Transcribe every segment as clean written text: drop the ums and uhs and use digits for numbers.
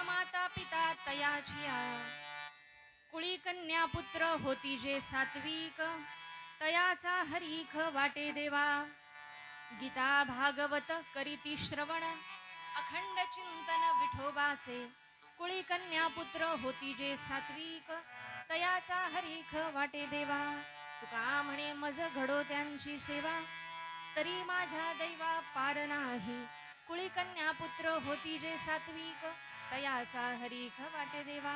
धन्य माता पिता तयाचिया कुळी कन्या पुत्र होती जे सात्विक तयाचा हरीख वाटे देवा गीता भागवत करीती श्रवण अखंड चिंतन विठोबाचे कुळी कन्या पुत्र होती जे सात्विक तयाचा हरीख वाटे देवा तुका म्हणे मज घडो त्यांची सेवा तरी माझ्या दैवा पार नाही कुळी कन्या पुत्र होती जे सात्विक तयाचा हरीख वाटे देवा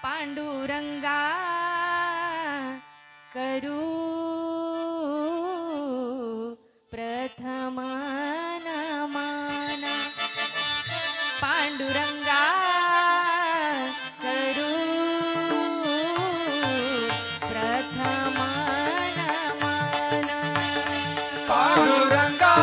पांडुरंगा करू प्रथम नमन पांडुरंगा करू प्रथम नमन पांडुरंगा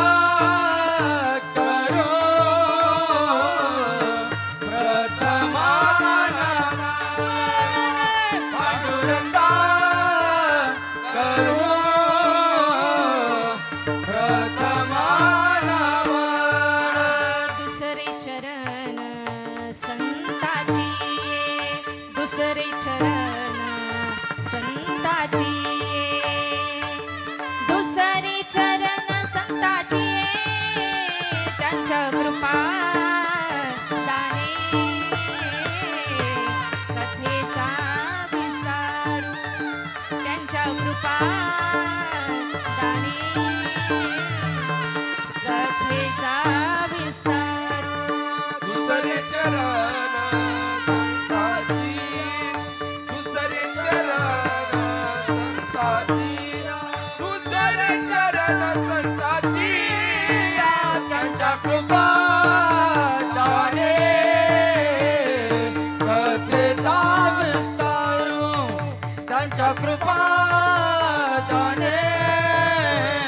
पांडुरंगा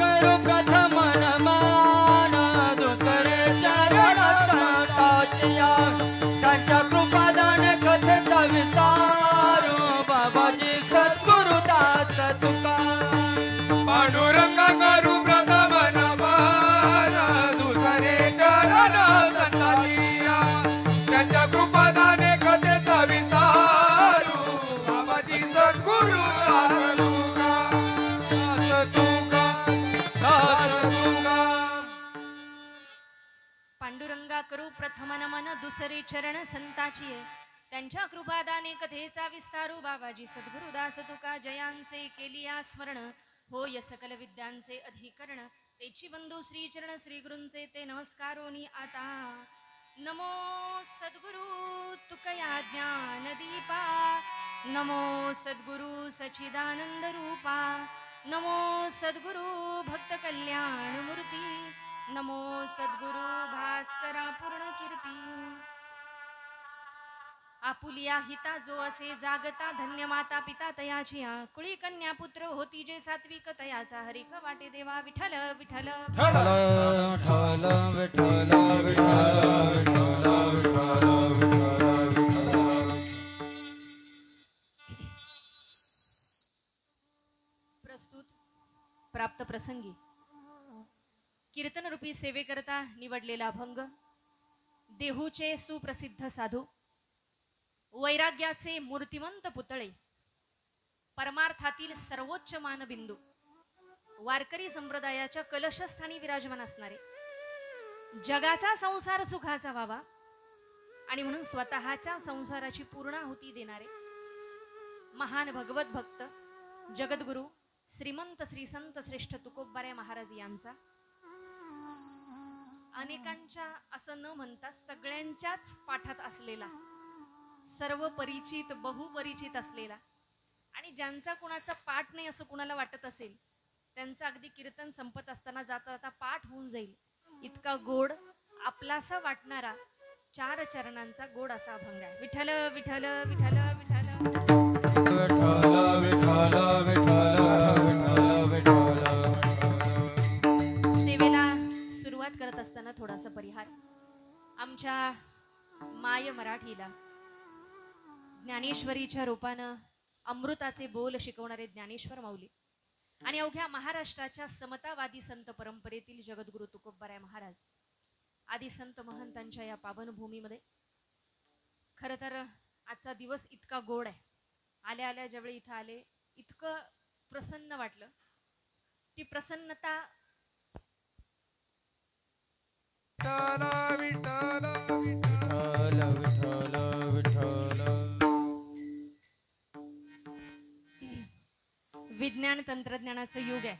करू प्रथम नमन दुसरे चरण संताचिया त्यांच्या कृपादाने कथेचा विस्तारू बाबाजी सद्गुरुदास तुका पांडुरंगा करू प्रथम नमन दुसरे चरण संताचिया त्यांच्या कृपादाने कथेचा विस्तारू बाबाजी सद्गुरुदास पांडुरंगा करू प्रथम नमन दुसरे चरण संताची त्यांच्या कृपादाने कथेचा विस्तारू बाबाजी सद्गुरुदास तुका जयांचे केलिया स्मरण होय सकल विद्यांचे अधिकरण तेची बंधू श्री चरण श्री गुरूंचे ते नमस्कारोनी आता नमो सद्गुरु तुकया ज्ञान दीपा नमो सद्गुरु सच्चिदानंद रूपा नमो सद्गुरु भक्त कल्याण मूर्ती नमो सद्गुरु भास्करा पूर्ण कीर्ती आपुलिया हिता जो असे जागता धन्य माता पिता तयाची कुळी कन्या पुत्र होती जे सात्विक तयाचा हरिक वाटे देवा विठ्ठल विठ्ठल प्रस्तुत प्राप्त प्रसंगी कीर्तन रूपी सेवेकरता निवडलेला भंग देहूचे सुप्रसिद्ध साधू वैराग्याचे मूर्तिमंत पुतळे परमार्थातील सर्वोच्च मानबिंदू वारकरी संप्रदायाच्या कलशस्थानी विराजमान असणारे जगाचा संसार सुखाचा व्हावा आणि म्हणून स्वतःच्या संसाराची पूर्णाहुती देणारे महान भगवत भक्त जगद्गुरु श्रीमंत श्री संत श्रेष्ठ तुकोबाराय महाराज यांचा अनेकांच्या असं न म्हणता सगळ्यांच्याच पाठात असलेला सर्व परिचित बहुपरिचित असलेला आणि ज्यांचा कुणाचा पाठ नाही असं कुणाला वाटत असेल त्यांचा अगदी कीर्तन संपत असताना जाता जाता पाठ होऊन जाईल इतका गोड आपलासा वाटणारा चार चरणांचा गोड असा अभंग आहे विठ्ठल विठ्ठल विठ्ठल विठ्ठल सेवेला सुरुवात करत असताना थोडासा परिहार आमच्या माय मराठीला ज्ञानेश्वरीच्या रूपानं अमृताचे बोल शिकवणारे ज्ञानेश्वर माऊली आणि अवघ्या महाराष्ट्राच्या समतावादी संत परंपरेतील जगद्गुरु तुकोबराय महाराज आदी संत महंतांच्या या पावनभूमीमध्ये खरं तर आजचा दिवस इतका गोड आहे. आल्या आल्या ज्यावेळी इथं आले इतकं प्रसन्न वाटलं. ती प्रसन्नता विठ्ठल विठ्ठल विठ्ठल विठ्ठल. विज्ञान तंत्रज्ञानाचं युग आहे.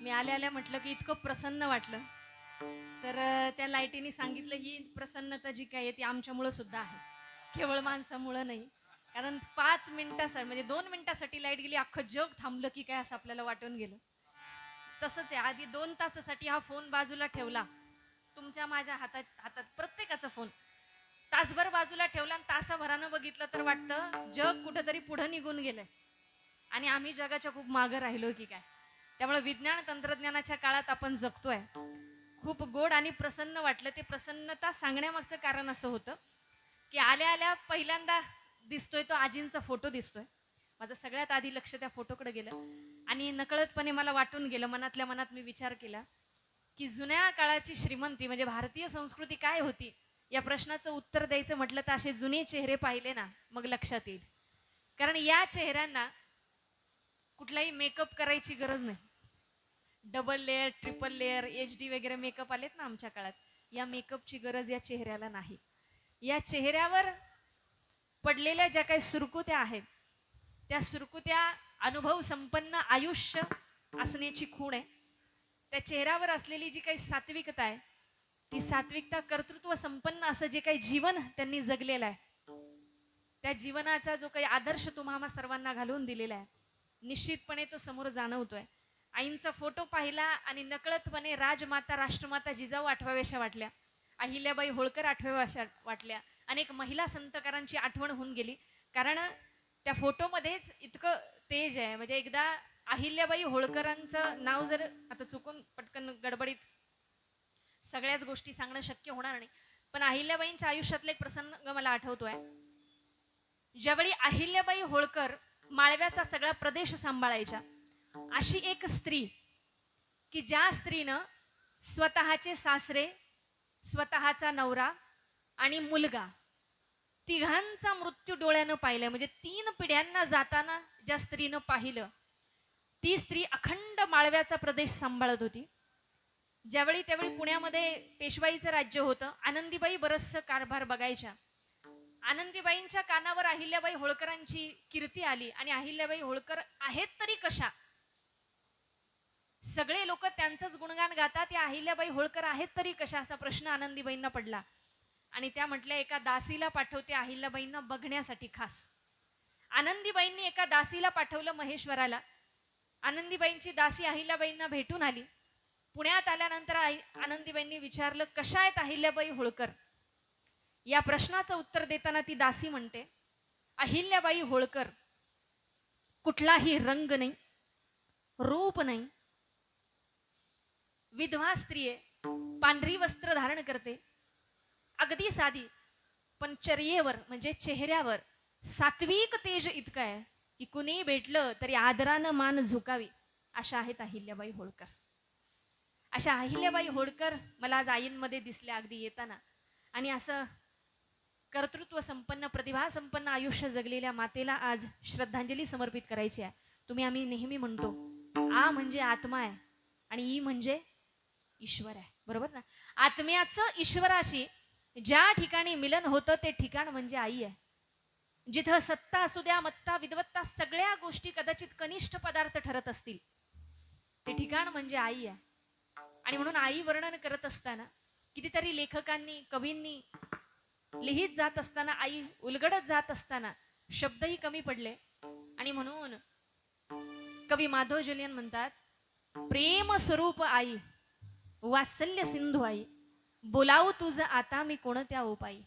मी आल्या आल्या म्हटलं की इतकं प्रसन्न वाटलं. तर त्या लाईटीने सांगितलं ही प्रसन्नता जी काय आहे ती आमच्यामुळं सुद्धा आहे, केवळ माणसामुळं नाही. कारण 5 मिनिटासाठी म्हणजे 2 मिनिटासाठी लाईट गेली अख्खं जग थांबलं की काय असं आपल्याला वाटून गेलं. तसंच आहे. आधी 2 तासासाठी हा फोन बाजूला ठेवला, तुमच्या माझ्या हातात प्रत्येकाचा फोन तासभर बाजूला ठेवला आणि तासाभरानं बघितलं तर वाटतं जग कुठेतरी पुढे निघून गेलंय आणि आम्ही जगाच्या खूप मागं राहिलो की काय. त्यामुळे विज्ञान तंत्रज्ञानाच्या काळात आपण जगतोय. खूप गोड आणि प्रसन्न वाटलं. ते प्रसन्नता सांगण्यामागचं कारण असं होतं की आल्या आल्या पहिल्यांदा दिसतोय तो आजींचा फोटो दिसतोय. माझं सगळ्यात आधी लक्ष त्या फोटोकडे गेलं आणि नकळतपणे मला वाटून गेलं, मनातल्या मनात मी विचार केला की जुन्या काळाची श्रीमंती म्हणजे भारतीय संस्कृती काय होती या प्रश्नाचं उत्तर द्यायचं म्हटलं तर असे जुने चेहरे पाहिले ना मग लक्षात येईल. कारण या चेहऱ्यांना कुठलाही मेकअप करायची गरज नाही. Double layer, triple layer, HD वगैरे मेकअप आलेत ना आमच्या काळात, या मेकअपची गरज या चेहऱ्याला नाही. या चेहऱ्यावर पडलेल्या ज्या काही सुरकुत्या आहेत त्या सुरकुत्या अनुभव संपन्न आयुष्य असण्याची खूण आहे. त्या चेहऱ्यावर असलेली जी काही सात्विकता आहे ती सात्विकता कर्तृत्व संपन्न असं जे काही जीवन त्यांनी जगलेलं आहे त्या जीवनाचा जो काही आदर्श तुम्हाला सर्वांना घालून दिलेला आहे निश्चितपणे तो समोर जाणवतोय. आईंचा फोटो पाहिला आणि नकळतपणे राजमाता राष्ट्रमाता जिजाऊ आठवाव्याशा वाटल्या, अहिल्याबाई होळकर आठवाव्याशा वाटल्या, अनेक महिला संतकारांची आठवण होऊन गेली. कारण त्या फोटोमध्येच इतकं तेज आहे. म्हणजे एकदा अहिल्याबाई होळकरांचं नाव जर आता चुकून पटकन गडबडीत सगळ्याच गोष्टी सांगणं शक्य होणार नाही, पण अहिल्याबाईंच्या आयुष्यातला एक प्रसंग मला आठवतोय. ज्यावेळी अहिल्याबाई होळकर माळव्याचा सगळा प्रदेश सांभाळायच्या, अशी एक स्त्री की ज्या स्त्रीनं स्वतःचे सासरे, स्वतःचा नवरा आणि मुलगा तिघांचा मृत्यू डोळ्यानं पाहिलाय. म्हणजे 3 पिढ्यांना जाताना ज्या स्त्रीनं पाहिलं ती स्त्री अखंड माळव्याचा प्रदेश सांभाळत होती. ज्यावेळी त्यावेळी पुण्यामध्ये पेशवाईचं राज्य होतं. आनंदीबाई बरचसं कारभार बघायच्या. आनंदीबाईंच्या कानावर अहिल्याबाई होळकरांची कीर्ती आली आणि अहिल्याबाई होळकर आहेत तरी कशा, सगळे लोक त्यांचंच गुणगान गातात, या अहिल्याबाई होळकर आहेत तरी कशा असा प्रश्न आनंदीबाईंना पडला. आणि त्या म्हटल्या एका दासीला पाठवते अहिल्याबाईंना बघण्यासाठी खास. आनंदीबाईंनी एका दासीला पाठवलं महेश्वराला. आनंदीबाईंची दासी अहिल्याबाईंना भेटून आली. पुण्यात आल्यानंतर आनंदीबाईंनी विचारलं कशा आहेत अहिल्याबाई होळकर. या प्रश्नाचं उत्तर देताना ती दासी म्हणते अहिल्याबाई होळकर कुठलाही रंग नाही, रूप नाही, विधवा स्त्री आहे, पांढरी वस्त्र धारण करते, अगदी साधी, पण चर्येवर म्हणजे चेहऱ्यावर सात्विक तेज इतकं आहे की कुणी भेटलं तरी आदरानं मान झुकावी अशा आहेत अहिल्याबाई होळकर. अशा अहिल्याबाई होळकर मला आज आईंमध्ये दिसल्या अगदी येताना. आणि असं कर्तृत्व संपन्न प्रतिभा संपन्न आयुष्य जगलेल्या मातेला आज श्रद्धांजली समर्पित करायची आहे. आम्ही नेहमी म्हणतो आ म्हणजे आत्मा आहे आणि ई म्हणजे ईश्वर आहे, बरोबर ना. आत्म्याचं ईश्वराशी ज्या ठिकाणी मिलन होतं ते ठिकाण म्हणजे आई आहे. जिथं सत्ता असू द्या, मत्ता, विद्वत्ता सगळ्या गोष्टी कदाचित कनिष्ठ पदार्थ ठरत असतील ते ठिकाण म्हणजे आई आहे. आणि म्हणून आई वर्णन करत असताना कितीतरी लेखकांनी कवींनी लिहित जात असताना आई उलगडत जात असताना शब्दही कमी पडले. आणि म्हणून कवी माधव जुलियन म्हणतात प्रेम स्वरूप आई, वात्सल्य सिंधू आई, बोलावू तुझ आता मी कोणत्या उपायी.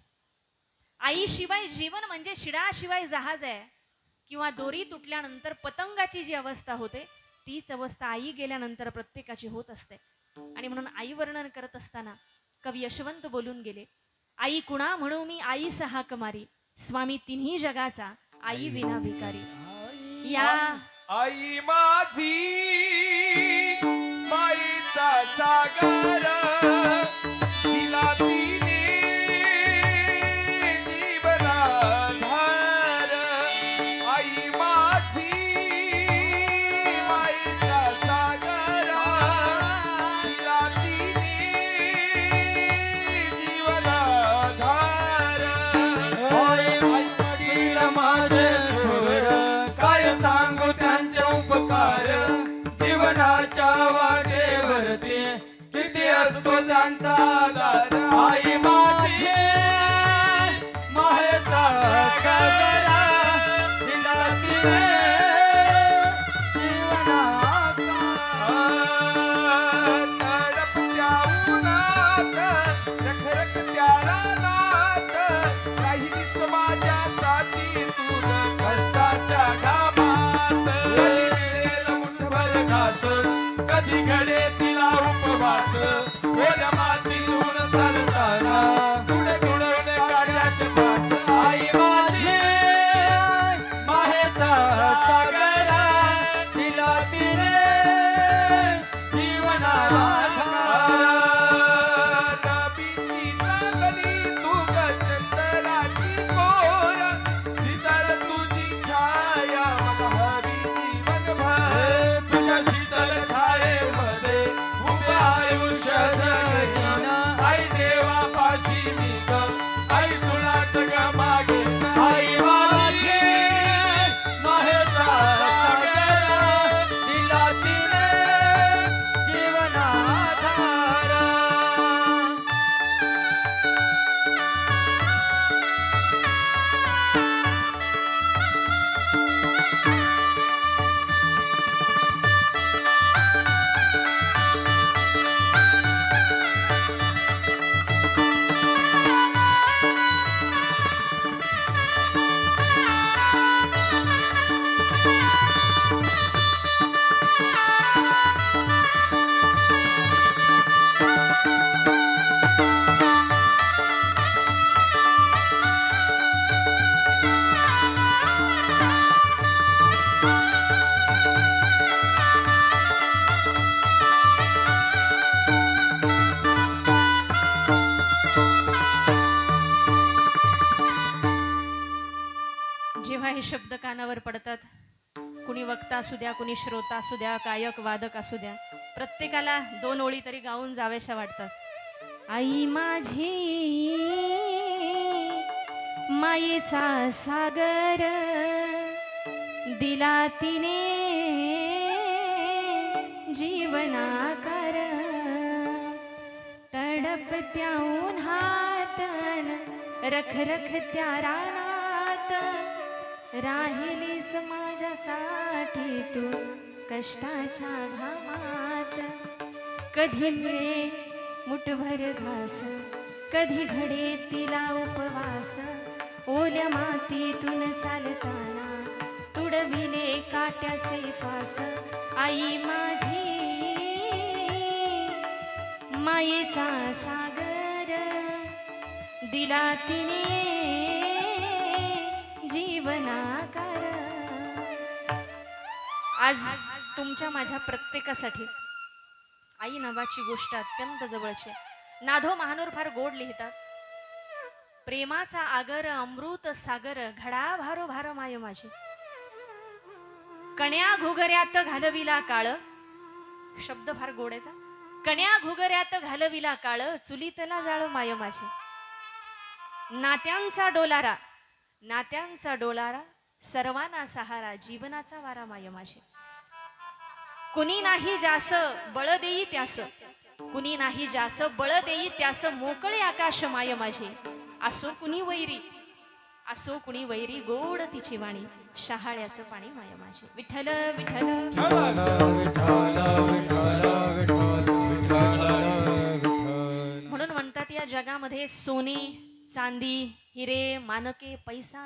आई शिवाय जीवन म्हणजे शिडाशिवाय जहाज आहे किंवा दोरी तुटल्यानंतर पतंगाची जी अवस्था होते तीच अवस्था आई गेल्यानंतर प्रत्येकाची होत असते. आणि म्हणून आई वर्णन करत असताना कवी यशवंत बोलून गेले आई कुणा म्हणू मी आई सहा कमारी, स्वामी तिन्ही जगाचा आई विना भिकारी. या आई माझी सागर दिला तिने जीवनाधार आई माझी मायेचा सागर दिला तिने जीवनाधार होय वडील माझे थोर काय सांगू त्यांचे उपकार जीवनाच्या वाटेवरती किती असतो त्यांचा आधार आई माझी माहेचा सागरा दिला तिने जीवनाचा तडपत्या उन्हात रखरखत्या रानात राहिली समाजासाठी तू कष्टाच्या घामात कधी मिळेल मुठभर घास कधी घडे तिला उपवास ओल्या मातीतून चालताना पुढे पुढे काढ्याचे पास आई माझी माहेचा सागरा दिला तिने जीवनाला नबीची चांदणी तू चंद्राची कोर शीतल तुझी छाया मला हवी जीवनभर तुझ्या शीतल छायेमध्ये उभे आयुष्य जगीन आई देवापाशी मी ग आई तुलाच ग मागे आई माझी माहेचा सागर दिला तिने जीवनाधार जेव्हा हे शब्द कानावर पडतात कुणी वक्ता असू द्या कुणी श्रोता असू द्या गायक वादक असू द्या प्रत्येकाला दोन ओळी तरी गाऊन जाव्याशा वाटतात आई माझी मायेचा सागर दिला तिने जीवनाकार तडपत्या उन्हात रखरखत्या रानात राहिली समाजासाठी तू कष्टाच्या घामात कधी मिळे मुठभर घास कधी घडे तिला उपवास ओल्या मातीतून चालताना तुडविले काट्याचे पास आई माझी मायेचा सागर दिला तिने जीवनाकार आज तुमच्या माझ्या प्रत्येकासाठी आई नावाची गोष्ट अत्यंत जवळची आहे। नाधो महानोर फार गोड लिहितात प्रेमाचा आगर अमृत सागर घडा भारो भार माय माझी कण्या घुगऱ्यात घालविला काळ शब्द फार गोड आहेत कण्या घुगऱ्यात घालविला काळ चुलीतला जाळ माय माझी नात्यांचा डोलारा सर्वांना सहारा जीवनाचा वारा माय माझी कुणी नाही जास बळ देई त्यास कुणी नाही जास बळ देई त्यास मोकळे आकाश माय माझी असो कुणी वैरी गोड तिची वाणी शहाळ्याचं पाणी माय माझी विठ्ठल विठ्ठल म्हणून म्हणतात या जगामध्ये सोने चांदी हिरे मानके पैसा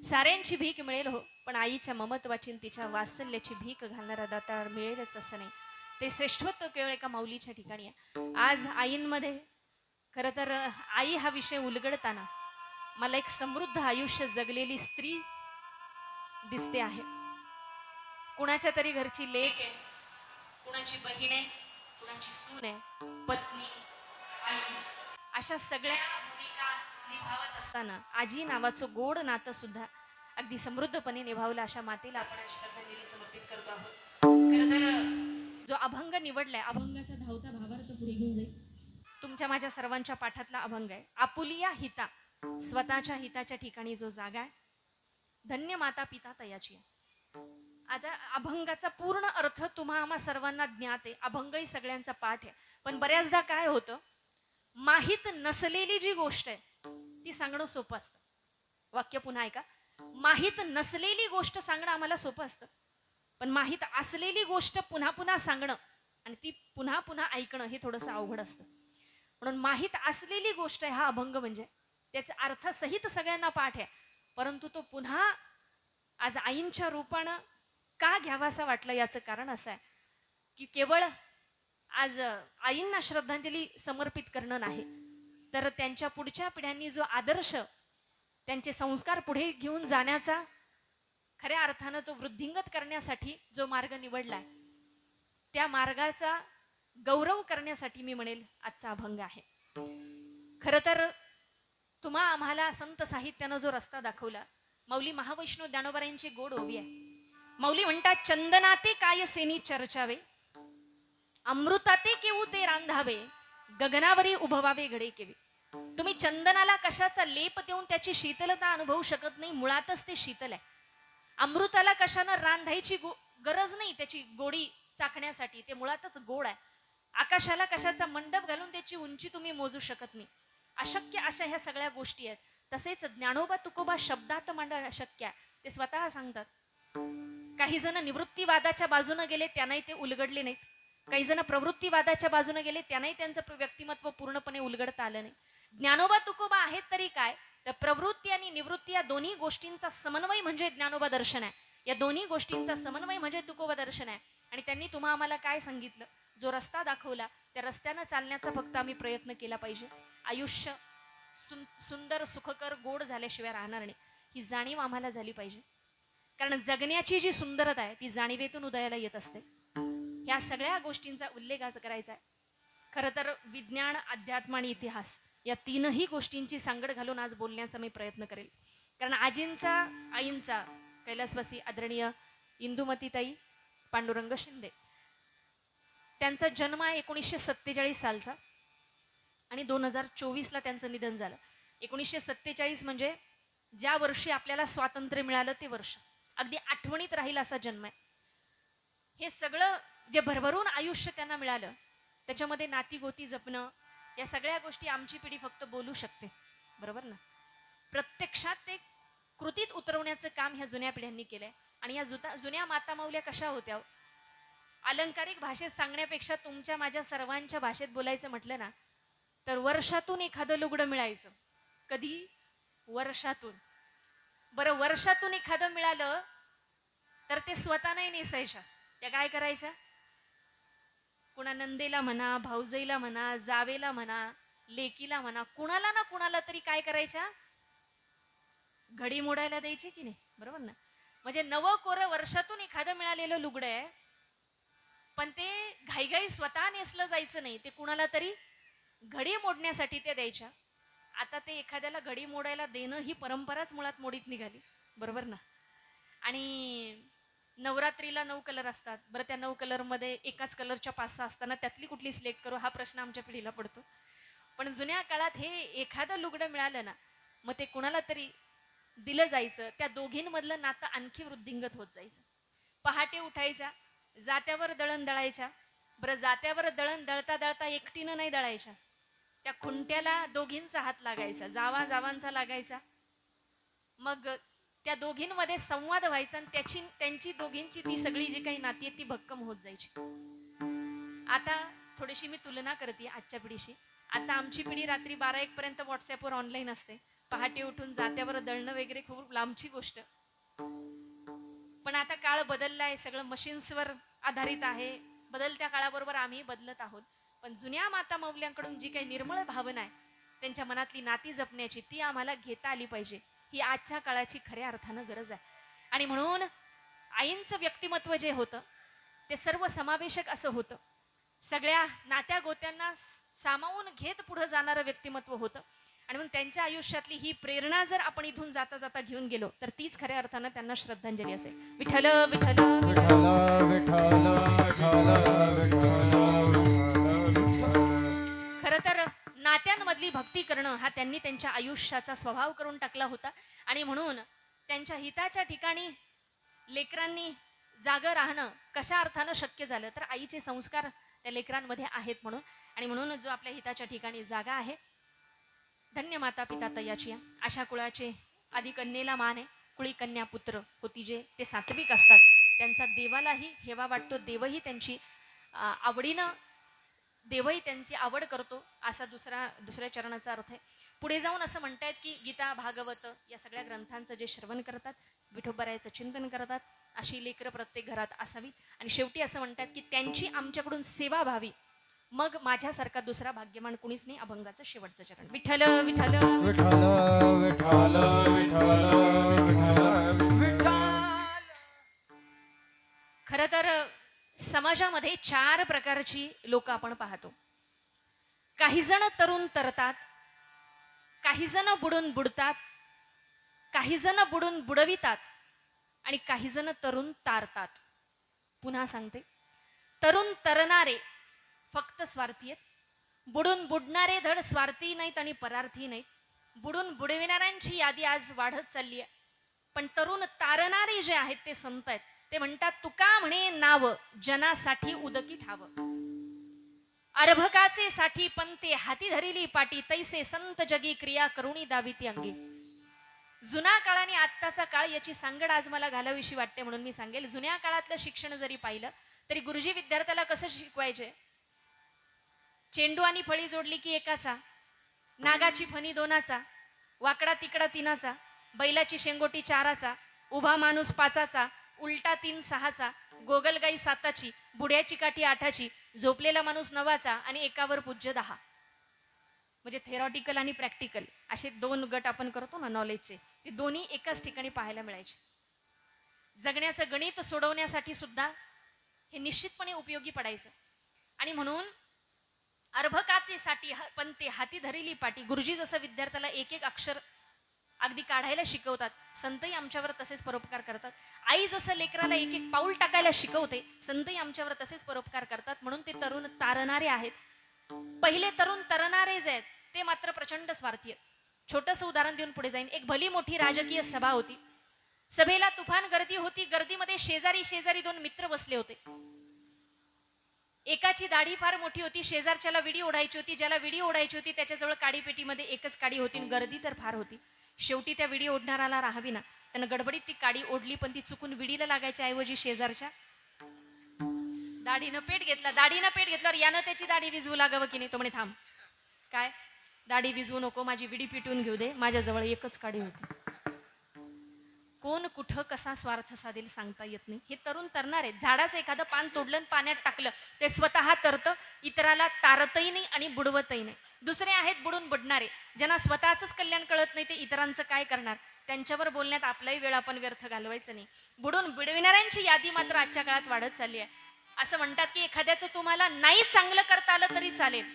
साऱ्यांची भीक मिळेल हो पण आईच्या ममत्वाची तिच्या वात्सल्याची भीक घालणारा दाता मिळेलच असं नाही ते श्रेष्ठत्व केवळ एका माऊलीच्या ठिकाणी आहे। आज आईंमध्ये खरं तर आई हा विषय उलगडताना मला एक समृद्ध आयुष्य जगलेली स्त्री दिसते आहे। कुणाच्या तरी घरची लेक आहे, कुणाची बहीण आहे, कुणाची सून आहे, पत्नी, आई, अशा सगळ्या भूमिका निभावत असताना आजी नावाचं गोड नातं सुद्धा अगदी समृद्धपणे निभावलं अशा मातेला आपण आज श्रद्धांजली समर्पित करतो आहोत. खरं तर जो अभंग निवडलाय, अभंगाचा धावता भावार्थ पुढे घेऊन जाईल. तुमच्या माझ्या सर्वांच्या पाठातला अभंग आहे. आपुलिया हिता, स्वतःच्या हिताच्या ठिकाणी जो जागा आहे, धन्य माता पिता तयाची आहे. आता अभंगाचा पूर्ण अर्थ तुम्हा आम्हा सर्वांना ज्ञात आहे, अभंगही सगळ्यांचा पाठ आहे. पण बऱ्याचदा काय होतं, माहीत नसलेली जी गोष्ट आहे ती सांगणं सोपं असतं. वाक्य पुन्हा ऐका. माहीत नसलेली गोष्ट सांगणं आम्हाला सोपं असतं, पण माहीत असलेली गोष्ट पुन्हा पुन्हा सांगणं आणि ती पुन्हा पुन्हा ऐकणं हे थोडंसं अवघड असतं. म्हणून माहीत असलेली गोष्ट आहे हा अभंग, म्हणजे त्याचा अर्थसहित सगळ्यांना पाठ आहे, परंतु तो पुन्हा आज आईंच्या रूपानं का घ्यावासा वाटलं याचं कारण असं आहे की केवळ आज आईंना श्रद्धांजली समर्पित करणं नाही, तर त्यांच्या पुढच्या पिढ्यांनी जो आदर्श, त्यांचे संस्कार पुढे घेऊन जाण्याचा, खऱ्या अर्थानं तो वृद्धिंगत करण्यासाठी जो मार्ग निवडलाय, त्या मार्गाचा गौरव करण्यासाठी मी म्हणेल आजचा अभंग आहे. खरं तर तुम्हा आम्हाला संत साहित्यानं जो रस्ता दाखवला, माऊली महावैष्णव ज्ञानोबारायांची गोड ओवी आहे. माऊली म्हणतात, चंदनाते काय सेनी चर्चावे, अमृताते केऊ ते रांधावे, गगनावरी उभवावे घडे केवे. तुम्ही चंदनाला कशाचा लेप देऊन त्याची शीतलता अनुभवू शकत नाही, मुळातच ते शीतल आहे. अमृताला कशानं रांधायची गरज नाही त्याची गोडी चाखण्यासाठी, ते मुळातच गोड आहे. आकाशाला कशाचा मंडप घालून त्याची उंची तुम्ही मोजू शकत नाही. अशक्य अशा ह्या सगळ्या गोष्टी आहेत. तसेच ज्ञानोबा तुकोबा शब्दात मांडणं अशक्य आहे, ते स्वतः सांगतात. काही जण निवृत्तीवादाच्या बाजूने गेले, त्यांनाही ते उलगडले नाहीत. काही जण प्रवृत्तीवादाच्या बाजूने गेले, त्यांनाही त्यांचं व्यक्तिमत्व पूर्णपणे उलगडता आलं नाही. ज्ञानोबा तुकोबा आहेत तरी काय, तर प्रवृत्ती आणि निवृत्ती या दोन्ही गोष्टींचा समन्वय म्हणजे ज्ञानोबा दर्शन आहे. या दोन्ही गोष्टींचा समन्वय म्हणजे तुकोबा दर्शन आहे. आणि त्यांनी तुम्हा आम्हाला काय सांगितलं, जो रस्ता दाखवला त्या रस्त्यानं चालण्याचा फक्त आम्ही प्रयत्न केला पाहिजे. आयुष्य सुंदर, सुखकर, गोड झाल्याशिवाय राहणार नाही, ही जाणीव आम्हाला झाली पाहिजे. कारण जगण्याची जी सुंदरता आहे ती जाणीवेतून उदयाला येत असते. ह्या सगळ्या गोष्टींचा उल्लेख आज करायचा आहे. खरं तर विज्ञान, अध्यात्म आणि इतिहास या तीनही गोष्टींची सांगड घालून आज बोलण्याचा मी प्रयत्न करेल. कारण आईंचा कैलासवासी आदरणीय इंदुमतीताई पांडुरंग शिंदे, त्यांचा जन्म आहे 1947 सालचा आणि 2024ला त्यांचं निधन झालं. 1947 म्हणजे ज्या वर्षी आपल्याला स्वातंत्र्य मिळालं ते वर्ष अगदी आठवणीत राहील असा जन्म आहे. हे सगळं जे भरभरून आयुष्य त्यांना मिळालं, त्याच्यामध्ये नातीगोती जपणं, या सगळ्या गोष्टी आमची पिढी फक्त बोलू शकते, बरोबर ना. प्रत्यक्षात ते कृतीत उतरवण्याचं काम ह्या जुन्या पिढ्यांनी केलंय. आणि या जुन्या माता माऊल्या कशा होत्या, अलंकारिक भाषेत सांगण्यापेक्षा तुमच्या माझ्या सर्वांच्या भाषेत बोलायचं म्हटलं ना, तर वर्षातून एखादं लुगडं मिळायचं. कधी? वर्षातून. बरं, वर्षातून एखादं मिळालं तर ते स्वतः नाही नेसायच्या, त्या काय करायच्या, कुणा नंदेला म्हणा, भाऊजाईला म्हणा, जावेला म्हणा, लेकीला म्हणा, कुणाला ना कुणाला तरी काय करायच्या, घडी मोडायला द्यायची की नाही, बरोबर ना. म्हणजे नवं कोरं वर्षातून एखादं मिळालेलं लुगडं आहे, पण ते घाईघाई स्वतः नेसलं जायचं नाही, ते कुणाला तरी घडी मोडण्यासाठी ते द्यायच्या. आता ते एखाद्याला घडी मोडायला देणं ही परंपराच मुळात मोडीत निघाली, बरोबर ना. आणि नवरात्रीला 9 कलर असतात. बरं, त्या 9 कलरमध्ये एकाच कलरच्या 5-6 असताना त्यातली कुठली सिलेक्ट करू, हा प्रश्न आमच्या पिढीला पडतो. पण जुन्या काळात हे एखादं लुगडं मिळालं ना, मग ते कुणाला तरी दिलं जायचं. त्या दोघींमधलं नातं आणखी वृद्धिंगत होत जायचं. पहाटे उठायच्या, जात्यावर दळण दळायच्या. बरं, जात्यावर दळण दळता दळता एकटीनं नाही दळायच्या, त्या खुंट्याला दोघींचा हात लागायचा, जावांचा लागायचा. मग त्या दोघींमध्ये संवाद व्हायचा आणि त्यांची दोघींची ती सगळी जी काही नाती आहे ती भक्कम होत जायची. आता थोडीशी मी तुलना करते आजच्या पिढीशी. आता आमची पिढी रात्री 12-1 पर्यंत व्हॉट्सअपवर ऑनलाईन असते. पहाटे उठून जात्यावर दळणं वगैरे खूप लांबची गोष्ट. पण आता काळ बदललाय, सगळं मशीन्सवर आधारित आहे. बदलत्या काळाबरोबर आम्ही बदलत आहोत. पण जुन्या माता माऊल्यांकडून जी काही निर्मळ भावना आहे, त्यांच्या मनातली नाती जपण्याची, ती आम्हाला घेता आली पाहिजे. ही आजच्या काळाची खऱ्या अर्थानं गरज आहे. आणि म्हणून आईंचं व्यक्तिमत्व जे होतं ते सर्व समावेशक असं होतं. सगळ्या नात्या गोत्यांना सामावून घेत पुढे जाणारं व्यक्तिमत्व होतं. आणि मग त्यांच्या आयुष्यातली ही प्रेरणा जर आपण इथून जाता जाता घेऊन गेलो तर तीच खऱ्या अर्थानं त्यांना श्रद्धांजली असेल. विठ्ठल विठ्ठल खरं तर नात्यांमधली भक्ती करणं हा त्यांनी त्यांच्या आयुष्याचा स्वभाव करून टाकला होता. आणि म्हणून त्यांच्या हिताच्या ठिकाणी लेकरांनी जागं राहणं कशा अर्थानं शक्य झालं तर आईचे संस्कार त्या लेकरांमध्ये आहेत म्हणून. आणि म्हणून जो आपल्या हिताच्या ठिकाणी जागा आहे, धन्य माता पिता तयाची अशा कुळाचे आधी कन्येला मान आहे. कुळी कन्या पुत्र होती जे ते सात्विक असतात, त्यांचा देवालाही हेवा वाटतो, देवही त्यांची आवडीनं देवही त्यांची आवड करतो असा दुसऱ्या चरणाचा अर्थ आहे. पुढे जाऊन असं म्हणतायत की गीता भागवत या सगळ्या ग्रंथांचं जे श्रवण करतात, विठोबरायाचं चिंतन करतात, अशी लेकरं प्रत्येक घरात असावी. आणि शेवटी असं म्हणतात की त्यांची आमच्याकडून सेवा व्हावी, मग माझ्यासारखा दुसरा भाग्यवान कुणीच नाही. अभंगाचं शेवटचं चरण. विठ्ठल विठ्ठल विठ्ठल विठ्ठल विठ्ठल विठ्ठल. खरं तर समाजामध्ये 4 प्रकारची लोक आपण पाहतो. काही जण तरुण तरतात, काही जण बुडून बुडतात, काही जण बुडून बुडवितात आणि काही जण तरुण तारतात. पुन्हा सांगते, तरुण तरणारे फक्त स्वार्थी आहेत, बुडून बुडणारे धड स्वार्थी नाहीत आणि परार्थी नाहीत. बुडून बुडविणाऱ्यांची यादी आज वाढत चालली आहे. पण तरुण तारणारे जे आहेत ते संत आहेत. ते म्हणतात, तुका म्हणे नाव जनासाठी उदकी ठाव, अर्भकाचे साठी पंते हाती धरिली पाटी, तैसे संत जगी क्रिया करुणी दाविती अंगी. जुना काळ आणि आत्ताचा काळ याची सांगड आज मला घालावीशी वाटते म्हणून मी सांगेल. जुन्या काळातलं शिक्षण जरी पाहिलं तरी गुरुजी विद्यार्थ्याला कसं शिकवायचे, चेंडू आणि फळी जोडली की एकाचा, नागाची फणी 2चा, वाकडा तिकडा 3चा, बैलाची शेंगोटी 4चा, उभा माणूस 5चा, उलटा 3 6चा, गोगलगाई 7ची, बुड्याची काठी 8ची, झोपलेला माणूस 9चा आणि एकावर पूज्य 10. म्हणजे थेरॉटिकल आणि प्रॅक्टिकल असे 2 गट आपण करतो ना नॉलेजचे, ते दोन्ही एकाच ठिकाणी पाहायला मिळायचे. जगण्याचं गणित सोडवण्यासाठी सुद्धा हे निश्चितपणे उपयोगी पडायचं. आणि म्हणून अर्भकाचे साठी पंते हाती धरिली पाटी. गुरुजी जसं विद्यार्थ्याला एक एक अक्षर अगदी काढायला शिकवतात, संतही आमच्यावर तसेच परोपकार करतात. आई जसं लेकराला एक एक पाऊल टाकायला शिकवते, संतही आमच्यावर तसेच परोपकार करतात. म्हणून ते तरुण तारणारे आहेत. पहिले तरुण तरणारे जे आहेत ते मात्र प्रचंड स्वार्थी आहेत. छोटंसं उदाहरण देऊन पुढे जाईन. एक भली मोठी राजकीय सभा होती. सभेला तुफान गर्दी होती. गर्दीमध्ये शेजारी शेजारी 2 मित्र बसले होते. एकाची दाढी फार मोठी होती, शेजारच्याला विडी ओढायची होती. ज्याला विडी ओढायची होती त्याच्याजवळ काडीपेटीमध्ये एकच काडी होती. गर्दी तर फार होती. शेवटी त्या विडी ओढणाराला राहावी ना, त्यानं गडबडीत ती काडी ओढली, पण ती चुकून विडीला लागायच्या ऐवजी शेजारच्या दाढीनं पेट घेतला. दाढीनं पेट घेतल्यावर यानं त्याची दाढी विजवू लागावं की नाही. तो म्हणे, थांब, काय दाढी विजवू नको, माझी विडी पिटून घेऊ दे, माझ्याजवळ एकच काडी होती. कोण कुठं कसा स्वार्थ साधेल सांगता येत नाही. हे तरुण तरणार आहेत. झाडाचं एखादं पान तोडलं आणि पाण्यात टाकलं ते स्वतः तरतं, इतराला तारतही नाही आणि बुडवतही नाही. दुसरे आहेत बुडून बुडणारे, ज्यांना स्वतःच कल्याण कळत नाही, ते इतरांचं काय करणार. त्यांच्यावर बोलण्यात आपलाही वेळ आपण व्यर्थ घालवायचं नाही. बुडून बुडविणाऱ्यांची यादी मात्र आजच्या काळात वाढत चालली आहे. असं म्हणतात की एखाद्याचं तुम्हाला नाही चांगलं करता आलं तरी चालेल,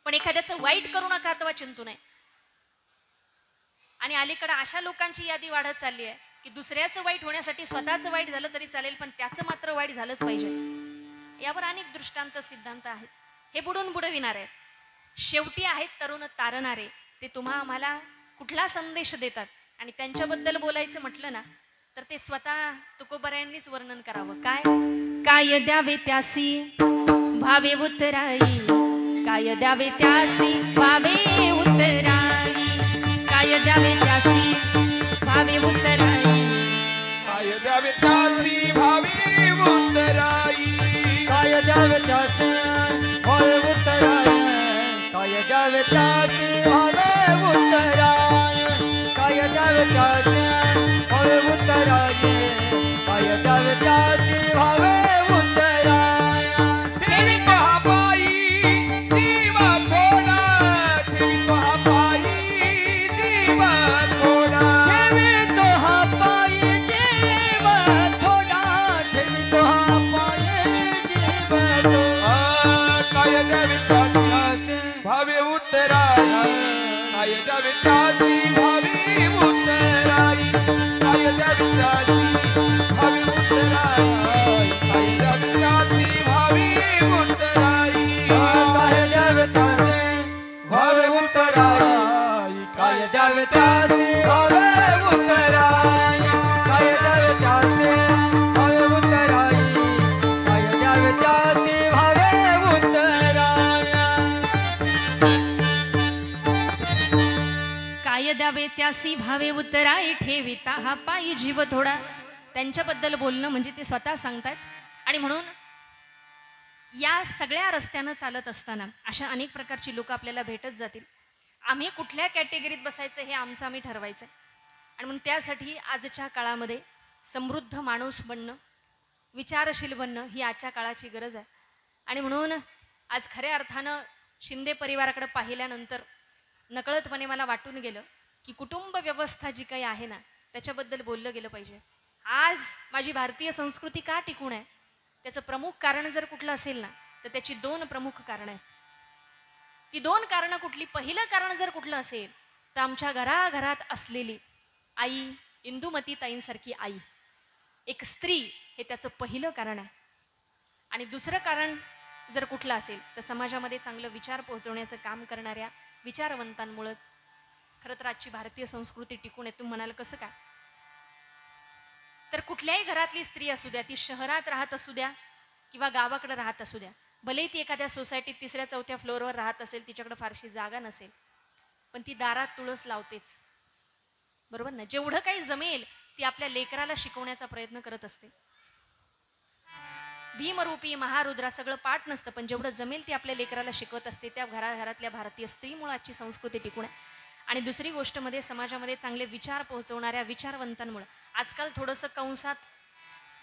पण एखाद्याचं वाईट करू नका अथवा चिंतू नये. आणि अलीकडे अशा लोकांची यादी वाढत चालली आहे की दुसऱ्याचं वाईट होण्यासाठी स्वतःचं वाईट झालं तरी चालेल, पण त्याचं मात्र वाईट झालंच पाहिजे. यावर अनेक दृष्टांत सिद्धांत आहेत. हे बुडून बुडविणारे आहेत. शेवटी आहेत तरुण तारणारे. ते तुम्हा आम्हाला कुठला संदेश देतात. आणि त्यांच्याबद्दल बोलायचं म्हटलं ना तर ते स्वतः तुकोबरायांनीच वर्णन करावं. काय काय द्यावे त्यासी भावे उत्तराई, काय द्यावे त्यासी भावे उत्तराई, काय द्यावे त्यासी भावे उत्तराई, काय द्यावे त्यासी भावे उत्तराई, काय द्यावे त्यासी भावे उत्तराई, काय द्यावे त्यासी भावे उत्तराई, काय द्यावे त्यासी भावे उत्तराई, काय द्यावे त्यासी भावे उत्तराई. ठेवी तो हा पायी जीवा थोडा, ठेवी तो हा पायी जीवा थोडा, ठेवी तो हा पायी जीव थोडा, ठेवी तो हा पायी जीव थोडा. काय द्यावे त्याची भावी उत्तराई काय द्यावे त्याची भावी उत्तराई काय द्यावे त्याची भावी उत्तराई काय द्यावे त्याचे भावे उत्तराई काय द्यावे त्याचे भावे उत्तराई काय द्यावे त्याचे भावे उत्तराई काय द्यावे त्याचे भावे उत्तराई काय द्यावे त्यासी भावे उत्तराई ठेविता हा पायी जीव थोडा. त्यांच्याबद्दल बोलणं म्हणजे ते स्वतः सांगतात. आणि म्हणून या सगळ्या रस्त्यानं चालत असताना अशा अनेक प्रकारची लोक आपल्याला भेटत जातील. आम्ही कुठल्या कॅटेगरीत बसायचं हे आमचं आम्ही ठरवायचं. आणि म्हणून त्यासाठी आजच्या काळामध्ये समृद्ध माणूस बनणं, विचारशील बनणं ही आजच्या काळाची गरज आहे. आणि म्हणून आज खऱ्या अर्थानं शिंदे परिवाराकडे पाहिल्यानंतर नकळतपणे मला वाटून गेलं की कुटुंब व्यवस्था जी काही आहे ना त्याच्याबद्दल बोललं गेलं पाहिजे. आज माझी भारतीय संस्कृती का टिकून आहे त्याचं प्रमुख कारण जर कुठलं असेल ना तर त्याची दोन प्रमुख कारणं आहेत. ती दोन कारणं कुठली? पहिलं कारण जर कुठलं असेल तर आमच्या घराघरात असलेली आई, इंदुमती ताईंसारखी आई, एक स्त्री, हे त्याचं पहिलं कारण आहे. आणि दुसरं कारण जर कुठलं असेल तर समाजामध्ये चांगलं विचार पोहोचवण्याचं काम करणाऱ्या विचारवंतांमुळं खरं तर आजची भारतीय संस्कृती टिकून आहे. तुम्ही म्हणाल कसं काय? तर कुठल्याही घरातली स्त्री असू द्या, ती शहरात राहत असू द्या किंवा गावाकडे राहत असू द्या, भले ती एखाद्या सोसायटीत 3ऱ्या-4थ्या फ्लोअरवर राहत असेल, तिच्याकडे फारशी जागा नसेल, पण ती दारात तुळस लावतेच, बरोबर ना? जेवढं काही जमेल ती आपल्या लेकराला शिकवण्याचा प्रयत्न करत असते. भीमरूपी महारुद्रा सगळं पाठ नसतं, पण जेवढं जमेल ती आपल्या लेकराला शिकवत असते. त्या घराघरातल्या भारतीय स्त्रीमुळे आजची संस्कृती टिकून आहे. आणि दुसरी गोष्ट मध्ये समाजामध्ये चांगले विचार पोहोचवणाऱ्या विचारवंतांमुळे आजकाल थोडंसं कंसात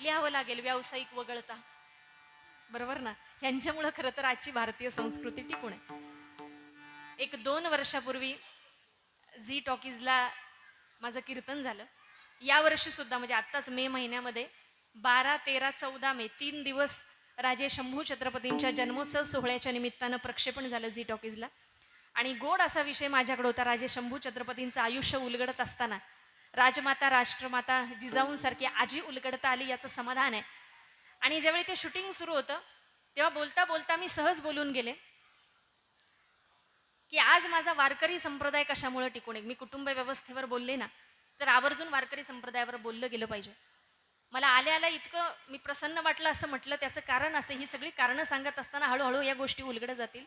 लिहावं लागेल व्यावसायिक वगळता, बरोबर ना? यांच्यामुळं खरं तर आजची भारतीय संस्कृती टिकून आहे. 1-2 वर्षापूर्वी झी टॉकीजला माझं कीर्तन झालं. यावर्षी सुद्धा म्हणजे आत्ताच मे महिन्यामध्ये 12, 13, 14 मे 3 दिवस राजे शंभू छत्रपतींच्या जन्मोत्सव सोहळ्याच्या निमित्तानं प्रक्षेपण झालं झी टॉकीजला. आणि गोड असा विषय माझ्याकडे होता, राजे शंभू छत्रपतींचं आयुष्य उलगडत असताना राजमाता, राष्ट्रमाता जिजाऊंसारखी आजी उलगडता आली याचं समाधान आहे. आणि ज्यावेळी ते शूटिंग सुरू होतं तेव्हा बोलता बोलता मी सहज बोलून गेले की आज माझा वारकरी संप्रदाय कशामुळे टिकून आहे. मी कुटुंब व्यवस्थेवर बोलले ना तर आवर्जून वारकरी संप्रदायावर बोललं गेलं पाहिजे. मला आल्या इतकं मी प्रसन्न वाटलं असं म्हटलं. त्याचं कारण असं, ही सगळी कारणं सांगत असताना हळूहळू या गोष्टी उलगडत जातील.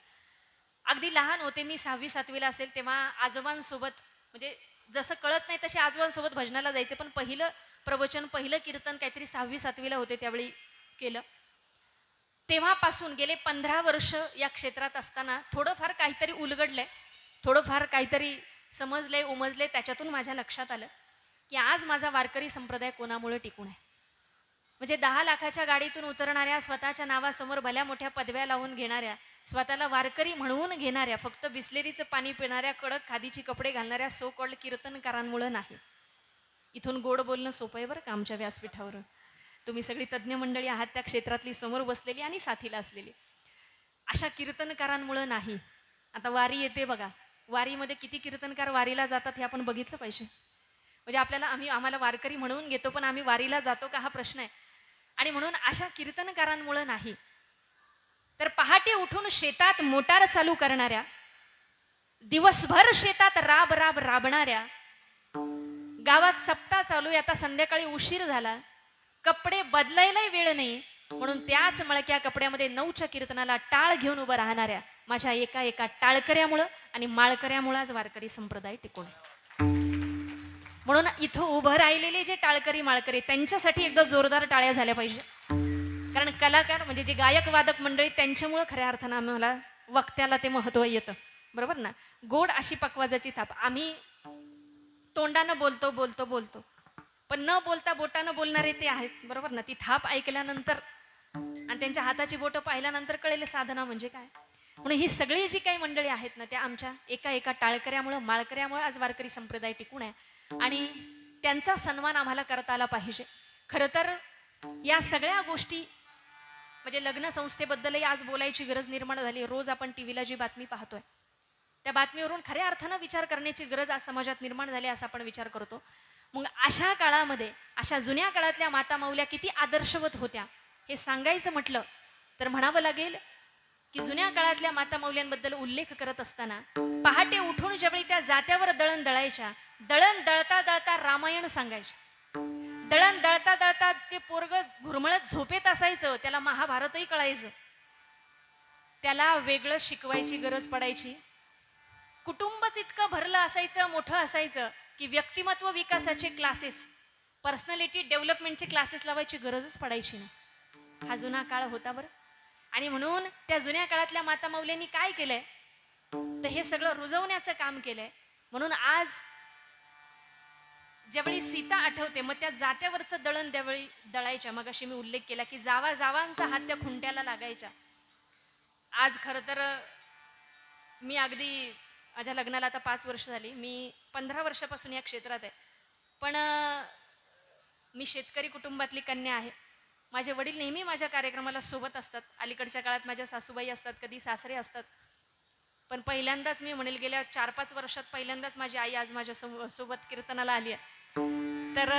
अगदी लहान होते मी, 6वी-7वीला असेल तेव्हा आजोबांसोबत, म्हणजे जसं कळत नाही तसे आजोबांसोबत भजनाला जायचे. पण पहिलं प्रवचन, पहिलं कीर्तन काहीतरी 6वी-7वीला होते त्यावेळी केलं. तेव्हापासून गेले 15 वर्ष या क्षेत्रात असताना थोडंफार काहीतरी उलगडलंय, थोडंफार काहीतरी समजलंय, उमजलंय. त्याच्यातून माझ्या लक्षात आलं की आज माझा वारकरी संप्रदाय कोणामुळे टिकून आहे. म्हणजे 10 लाखाच्या गाडीतून उतरणाऱ्या, स्वतःच्या नावासमोर भल्या मोठ्या पदव्या लावून घेणाऱ्या, स्वतःला वारकरी म्हणून घेणाऱ्या, फक्त बिस्लेरीचं पाणी पिणाऱ्या, कडक खादीची कपडे घालणाऱ्या सो कॉल्ड कीर्तनकारांमुळे नाही. इथून गोड बोलणं सोपं आहे बरं का आमच्या व्यासपीठावरून. तुम्ही सगळी तज्ज्ञ मंडळी आहात त्या क्षेत्रातली, समोर बसलेली आणि साथीला असलेली. अशा कीर्तनकारांमुळे नाही. आता वारी येते बघा, वारीमध्ये किती कीर्तनकार वारीला जातात हे आपण बघितलं पाहिजे. म्हणजे आम्हाला वारकरी म्हणून घेतो पण आम्ही वारीला जातो का हा प्रश्न आहे. आणि म्हणून अशा कीर्तनकारांमुळे नाही तर पहाटे उठून शेतात मोटार चालू करणाऱ्या, दिवसभर शेतात राब राब राबणाऱ्या, गावात सप्ताह चालू आहे, आता संध्याकाळी उशीर झाला, कपडे बदलायलाही वेळ नाही, म्हणून त्याच मळक्या कपड्यामध्ये 9च्या कीर्तनाला टाळ घेऊन उभं राहणाऱ्या माझ्या एका टाळकऱ्यामुळं आणि माळकऱ्यामुळं आज वारकरी संप्रदाय टिकून. म्हणून इथं उभं राहिलेले जे टाळकरी माळकरी त्यांच्यासाठी एकदा जोरदार टाळ्या झाल्या पाहिजे. कारण कलाकार म्हणजे जे गायक वादक मंडळी त्यांच्यामुळं खऱ्या अर्थानं आम्हाला वक्त्याला ते महत्व येतं, बरोबर ना? गोड अशी पकवाजाची थाप. आम्ही तोंडानं बोलतो बोलतो बोलतो पण न बोलता बोटानं बोलणारे ते आहेत, बरोबर ना? ती थाप ऐकल्यानंतर आणि त्यांच्या हाताची बोटं पाहिल्यानंतर कळेल साधना म्हणजे काय. म्हणून ही सगळी जी काही मंडळी आहेत ना त्या आमच्या एका टाळकऱ्यामुळं, माळकऱ्यामुळं आज वारकरी संप्रदाय टिकून आहे. आणि त्यांचा सन्मान आम्हाला करता आला पाहिजे. खरं तर या सगळ्या गोष्टी म्हणजे लग्न संस्थेबद्दलही आज बोलायची गरज निर्माण झाली. रोज आपण टीव्हीला जी बातमी पाहतोय त्या बातमीवरून खऱ्या अर्थानं विचार करण्याची गरज आज समाजात निर्माण झाली असा आपण विचार करतो. मग अशा काळामध्ये अशा जुन्या काळातल्या माता माऊल्या किती आदर्शवत होत्या हे सांगायचं म्हटलं तर म्हणावं लागेल की जुन्या काळातल्या माता माऊल्यांबद्दल उल्लेख करत असताना पहाटे उठून ज्यावेळी त्या जात्यावर दळण दळायच्या, दळण दळता दळता रामायण सांगायचे. दळण दळता दळता ते पोरग घुरमळत झोपेत असायचं, त्याला महाभारतही कळायचं. त्याला वेगळं शिकवायची गरज पडायची. कुटुंबच इतकं भरलं असायचं, मोठं असायचं की व्यक्तिमत्व विकासाचे क्लासेस, पर्सनॅलिटी डेव्हलपमेंटचे क्लासेस लावायची गरजच पडायची नाही. हा जुना काळ होता बरं. आणि म्हणून त्या जुन्या काळातल्या माता माऊल्यांनी काय केलंय तर हे सगळं रुजवण्याचं काम केलंय. म्हणून आज ज्यावेळी सीता आठवते मग त्या जात्यावरचं दळण त्यावेळी दळायच्या. मग अशी मी उल्लेख केला की जावा जावांचा हात त्या खुंट्याला लागायच्या. आज खरं तर मी अगदी माझ्या लग्नाला आता 5 वर्ष झाली, मी 15 वर्षापासून या क्षेत्रात आहे. पण मी शेतकरी कुटुंबातली कन्या आहे. माझे वडील नेहमी माझ्या कार्यक्रमाला सोबत असतात. अलीकडच्या काळात माझ्या सासूबाई असतात, कधी सासरे असतात. पण पहिल्यांदाच मी म्हणेल गेल्या 4-5 वर्षात पहिल्यांदाच माझी आई आज माझ्या सोबत कीर्तनाला आली आहे. तर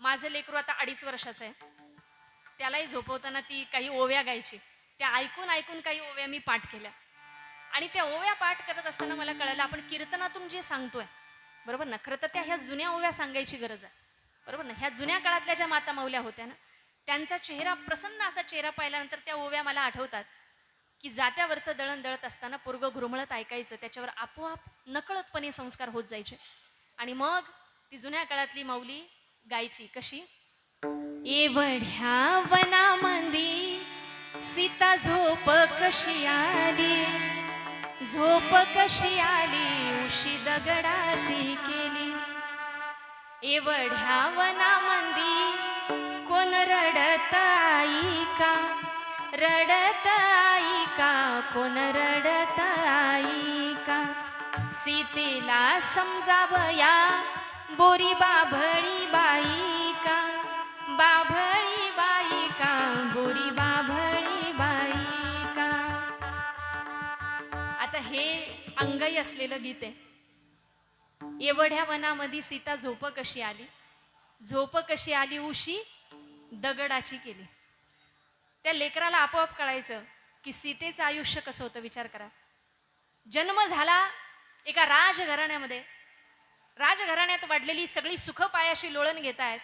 माझं लेकरू आता 2.5 वर्षाचं आहे. त्यालाही झोपवताना ती काही ओव्या गायची. त्या ऐकून ऐकून काही ओव्या मी पाठ केल्या. आणि त्या ओव्या पाठ करत असताना मला कळलं आपण कीर्तनातून जे सांगतोय बरोबर ना, खरं तर त्या ह्या जुन्या ओव्या सांगायची गरज आहे बरोबर ना. ह्या जुन्या काळातल्या ज्या माता माऊल्या होत्या ना त्यांचा चेहरा, प्रसन्न असा चेहरा पाहिल्यानंतर त्या ओव्या मला आठवतात की जात्यावरचं दळण दळत असताना पोरगं घुरमळत ऐकायचं, त्याच्यावर आपोआप नकळतपणे संस्कार होत जायचे. आणि मग ती जुन्या काळातली माऊली गायची कशी, एवढ्या वनामंदी सीता झोप कशी आली, झोप कशी आली उशी दगडाची केली. एवढ्या वनामंदी कोण रडत आई का, रडत आई का, कोण रडत आई का. सीतेला समजावया बोरी बाभळी बाई का, बाभळी बाई का, बोरी बाभळी बाई का. आता हे अंगाई असलेलं गीत आहे. एवढ्या वनामध्ये सीता झोप कशी आली, झोप कशी आली उशी दगडाची केली. त्या लेकराला आपोआप कळायचं की सीतेचं आयुष्य कसं होतं. विचार करा, जन्म झाला एका राजघराण्यामध्ये, राजघराण्यात वाढलेली सगळी सुख पायाशी लोळण घेत आहेत.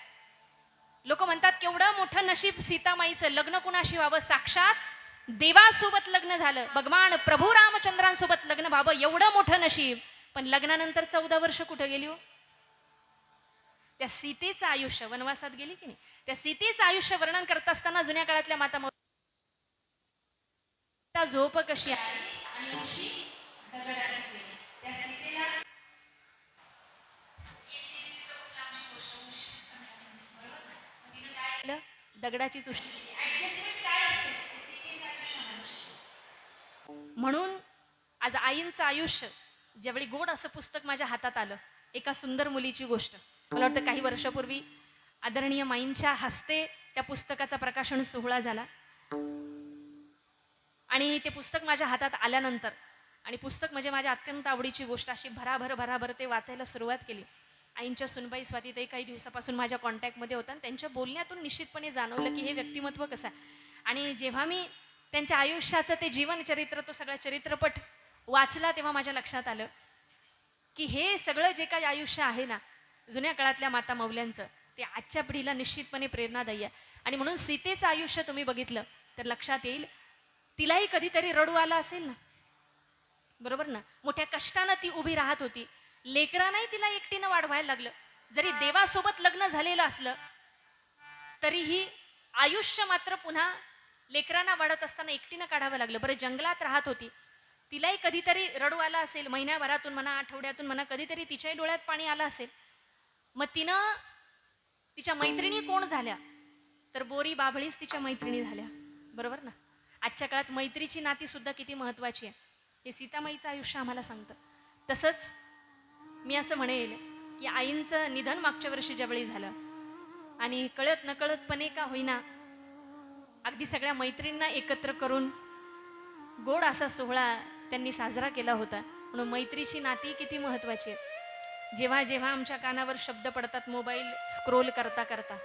लोक म्हणतात केवढं मोठं नशीब सीतामाईचं, लग्न कुणाशी व्हावं, साक्षात देवासोबत लग्न झालं, भगवान प्रभू रामचंद्रांसोबत लग्न व्हावं एवढं मोठं नशीब. पण लग्नानंतर 14 वर्ष कुठे गेली हो. त्या सीतेचं आयुष्य वनवासात गेली की नाही. त्या सीतेचं आयुष्य वर्णन करत असताना जुन्या काळातल्या माता झोप कशी आली आणि उशी दगडाची केली. त्या सीतेला दगडाचीच उष्टी केली. ऍडजस्टमेंट काय असते सीतेचं आयुष्य. म्हणून आज आईंचं आयुष्य ज्यावेळी गोड असं पुस्तक माझ्या हातात आलं, एका सुंदर मुलीची गोष्ट, मला वाटतं काही वर्षापूर्वी आदरणीय माईंच्या हस्ते त्या पुस्तकाचा प्रकाशन सोहळा झाला. आणि ते पुस्तक माझ्या हातात आल्यानंतर, आणि पुस्तक म्हणजे माझ्या अत्यंत आवडीची गोष्ट, अशी भराभर ते वाचायला सुरुवात केली. आईंच्या सुनबाई स्वातीताई काही दिवसापासून माझ्या कॉन्टॅक्टमध्ये होत्या. त्यांच्या बोलण्यातून निश्चितपणे जाणवलं की हे व्यक्तिमत्व कसं आहे. आणि जेव्हा मी त्यांच्या आयुष्याचं ते जीवनचरित्र, तो सगळा चरित्रपट वाचला तेव्हा माझ्या लक्षात आलं की हे सगळं जे काही आयुष्य आहे ना जुन्या काळातल्या माता माऊल्यांचं, ते आजच्या पिढीला निश्चितपणे प्रेरणादायी आहे. आणि म्हणून सीतेचं आयुष्य तुम्ही बघितलं तर लक्षात येईल, तिलाही कधीतरी रडू आला असेल ना बरोबर ना. मोठ्या कष्टानं ती उभी राहत होती. लेकरांनाही तिला एकटीनं वाढवायला लागलं. जरी देवासोबत लग्न झालेलं असलं तरीही आयुष्य मात्र पुन्हा लेकरांना वाढत असताना एकटीनं काढावं लागलं. बरं, जंगलात राहत होती, तिलाही कधीतरी रडू आला असेल, महिन्याभरातून म्हणा, आठवड्यातून म्हणा, कधीतरी तिच्याही डोळ्यात पाणी आलं असेल. मग तिनं, तिच्या मैत्रिणी कोण झाल्या तर बोरी बाभळीच तिच्या मैत्रिणी झाल्या बरोबर ना. आजच्या काळात मैत्रीची नाती सुद्धा किती महत्वाची आहे हे सीतामाईचं आयुष्य आम्हाला सांगतं. तसंच मी असं म्हणेल की आईंचं निधन मागच्या वर्षी ज्यावेळी झालं आणि कळत नकळतपणे का होईना अगदी सगळ्या मैत्रिणींना एकत्र करून गोड असा सोहळा त्यांनी साजरा केला होता. म्हणून मैत्रीची नाती किती महत्वाची आहे. जेव्हा जेव्हा आमच्या कानावर शब्द पडतात मोबाईल स्क्रोल करता करता,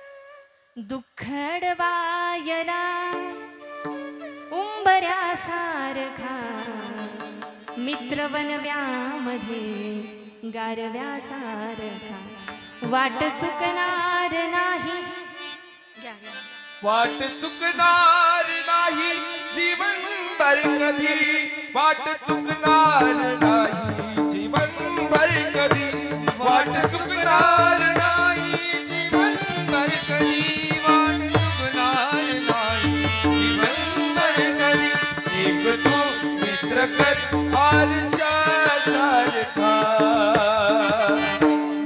दुःखडवायला उंबऱ्यासारखा मित्रवनव्यामध्ये गारव्यासारखा, वाट चुकणार नाही. घ्या घ्या. वाट चुकणार नाही जीवन भर कधी, वाट चुकणार नाही जीवन भर कधी, वाट चुकणार नाही जीवन भर कधी, वाट चुकणार नाही जीवन भर कधी. एक तू मित्र कर आरशा सारखा,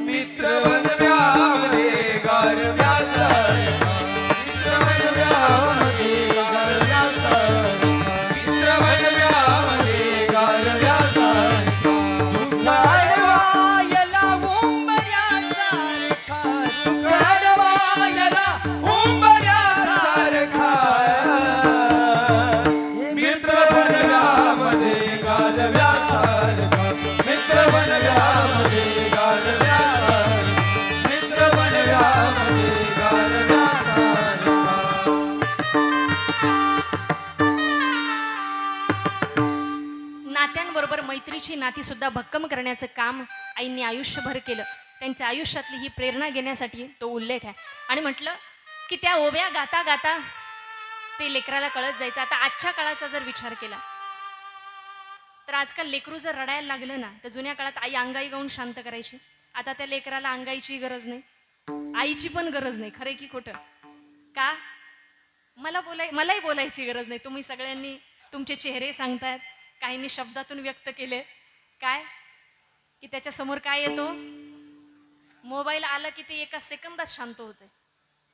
मित्र बनव्यामध्ये गारव्यासारखा, नात्यांबरोबर मैत्रीची नाती सुद्धा भक्कम करण्याचं काम आईंनी आयुष्यभर केलं. त्यांच्या आयुष्यातली ही प्रेरणा घेण्यासाठी तो उल्लेख आहे. आणि म्हटलं की त्या ओव्या गाता गाता ते लेकराला कळत जायचं. आता आजच्या काळाचा जर विचार केला तर आजकाल लेकरू जर रडायला लागलं ना, तर जुन्या काळात आई अंगाई गाऊन शांत करायची. आता त्या लेकराला अंगाईची गरज नाही, आईची पण गरज नाही. खरे की खोटं? का? मलाही बोलायची गरज नाही. तुम्ही सगळ्यांनी तुमचे चेहरे सांगतायत, काहींनी शब्दातून व्यक्त केले. काय की त्याच्या समोर काय येतो? मोबाईल आला की ते एका सेकंदात शांत होते.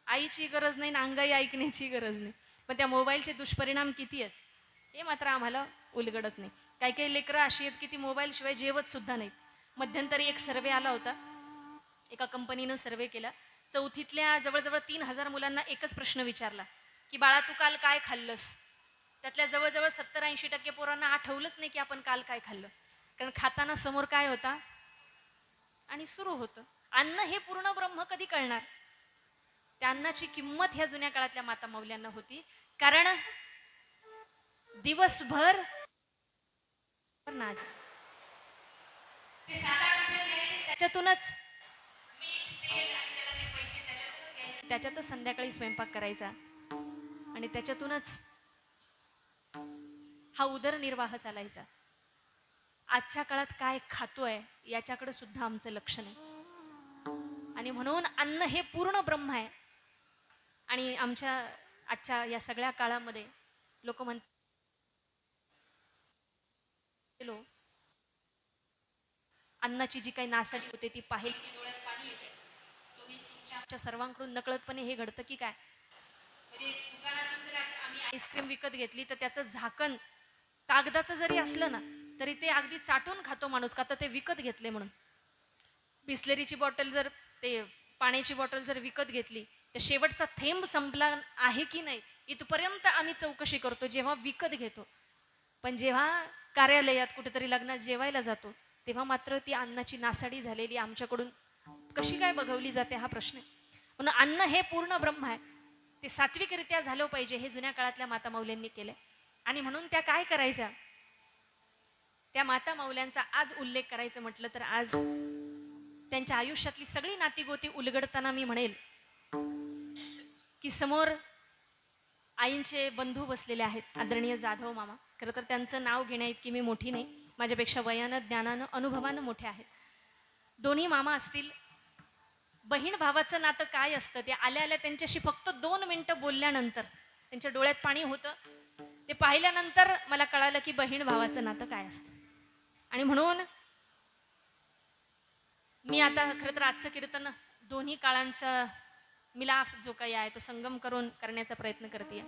आईची गरज नाही ना अंगाई ऐकण्याची गरज नाही. पण त्या मोबाईलचे दुष्परिणाम किती आहेत हे मात्र आम्हाला उलगडत नाही. काही काही लेकरं अशी आहेत की ती मोबाईल शिवाय जेवत सुद्धा नाहीत. मध्यंतरी एक सर्वे आला होता, एका कंपनीनं सर्वे केला. चौथीतल्या जवळजवळ 3000 मुलांना एकच प्रश्न विचारला की बाळा तू काल काय खाल्लंस? त्यातल्या जवळजवळ 70-80% पोरांना आठवलंच नाही की आपण काल काय खाल्लं. कारण खाताना समोर काय होता आणि सुरू होतं. अन्न हे पूर्ण ब्रह्म कधी कळणार? त्या अन्नाची किंमत ह्या जुन्या काळातल्या माता मौल्यांना होती. कारण दिवसभर त्याच्यातूनच त्याच्यातच संध्याकाळी स्वयंपाक करायचा आणि त्याच्यातूनच हा उदरनिर्वाह चालायचा. आजच्या काळात काय खातोय याच्याकडे सुद्धा आमचं लक्ष नाही. आणि म्हणून अन्न हे पूर्ण ब्रह्म आहे. आणि आमच्या आजच्या या सगळ्या काळामध्ये लोक म्हणतात अन्नाची जी काही नासाडी होते ती पाहिली की डोळ्यात पाणी येते. तुम्ही आमच्या सर्वांकडून नकळतपणे हे घडतं की काय? म्हणजे दुकानातून जर आम्ही आईस्क्रीम विकत घेतली तर त्याचं झाकण कागदाचं जरी असलं ना तरी ते अगदी चाटून खातो माणूस, का तर ते विकत घेतले म्हणून. बिस्लेरीची बॉटल जर ते पाण्याची बॉटल जर विकत घेतली तर शेवटचा थेंब संपला आहे की नाही इथपर्यंत आम्ही चौकशी करतो जेव्हा विकत घेतो. पण जेव्हा कार्यालयात कुठेतरी लग्नात जेवायला जातो तेव्हा मात्र ती अन्नाची नासाडी झालेली आमच्याकडून कशी काय बघवली जाते हा प्रश्न आहे. म्हणून अन्न हे पूर्ण ब्रह्म आहे. ते सात्विकरित्या झालं पाहिजे हे जुन्या काळातल्या माता मौल्यांनी केलंय. आणि म्हणून त्या काय करायच्या? त्या माता मौल्यांचा आज उल्लेख करायचं म्हटलं तर आज त्यांच्या आयुष्यातली सगळी नातीगोती उलगडताना मी म्हणेल की समोर आईंचे बंधू बसलेले आहेत, आदरणीय जाधव मामा. खरं तर त्यांचं नाव घेण्या इतकी मी मोठी नाही, माझ्यापेक्षा वयानं ज्ञानानं अनुभवानं मोठे आहेत. दोन्ही मामा असतील. बहीण भावाचं नातं काय असतं ते आल्या आल्या त्यांच्याशी फक्त 2 मिनिटं बोलल्यानंतर त्यांच्या डोळ्यात पाणी होतं. ते पाहिल्यानंतर मला कळालं की बहीण भावाचं नातं काय असतं. आणि म्हणून मी आता खरं तर आजचं कीर्तन दोन्ही काळांचा मिलाफ जो काही आहे तो संगम करून करण्याचा प्रयत्न करते.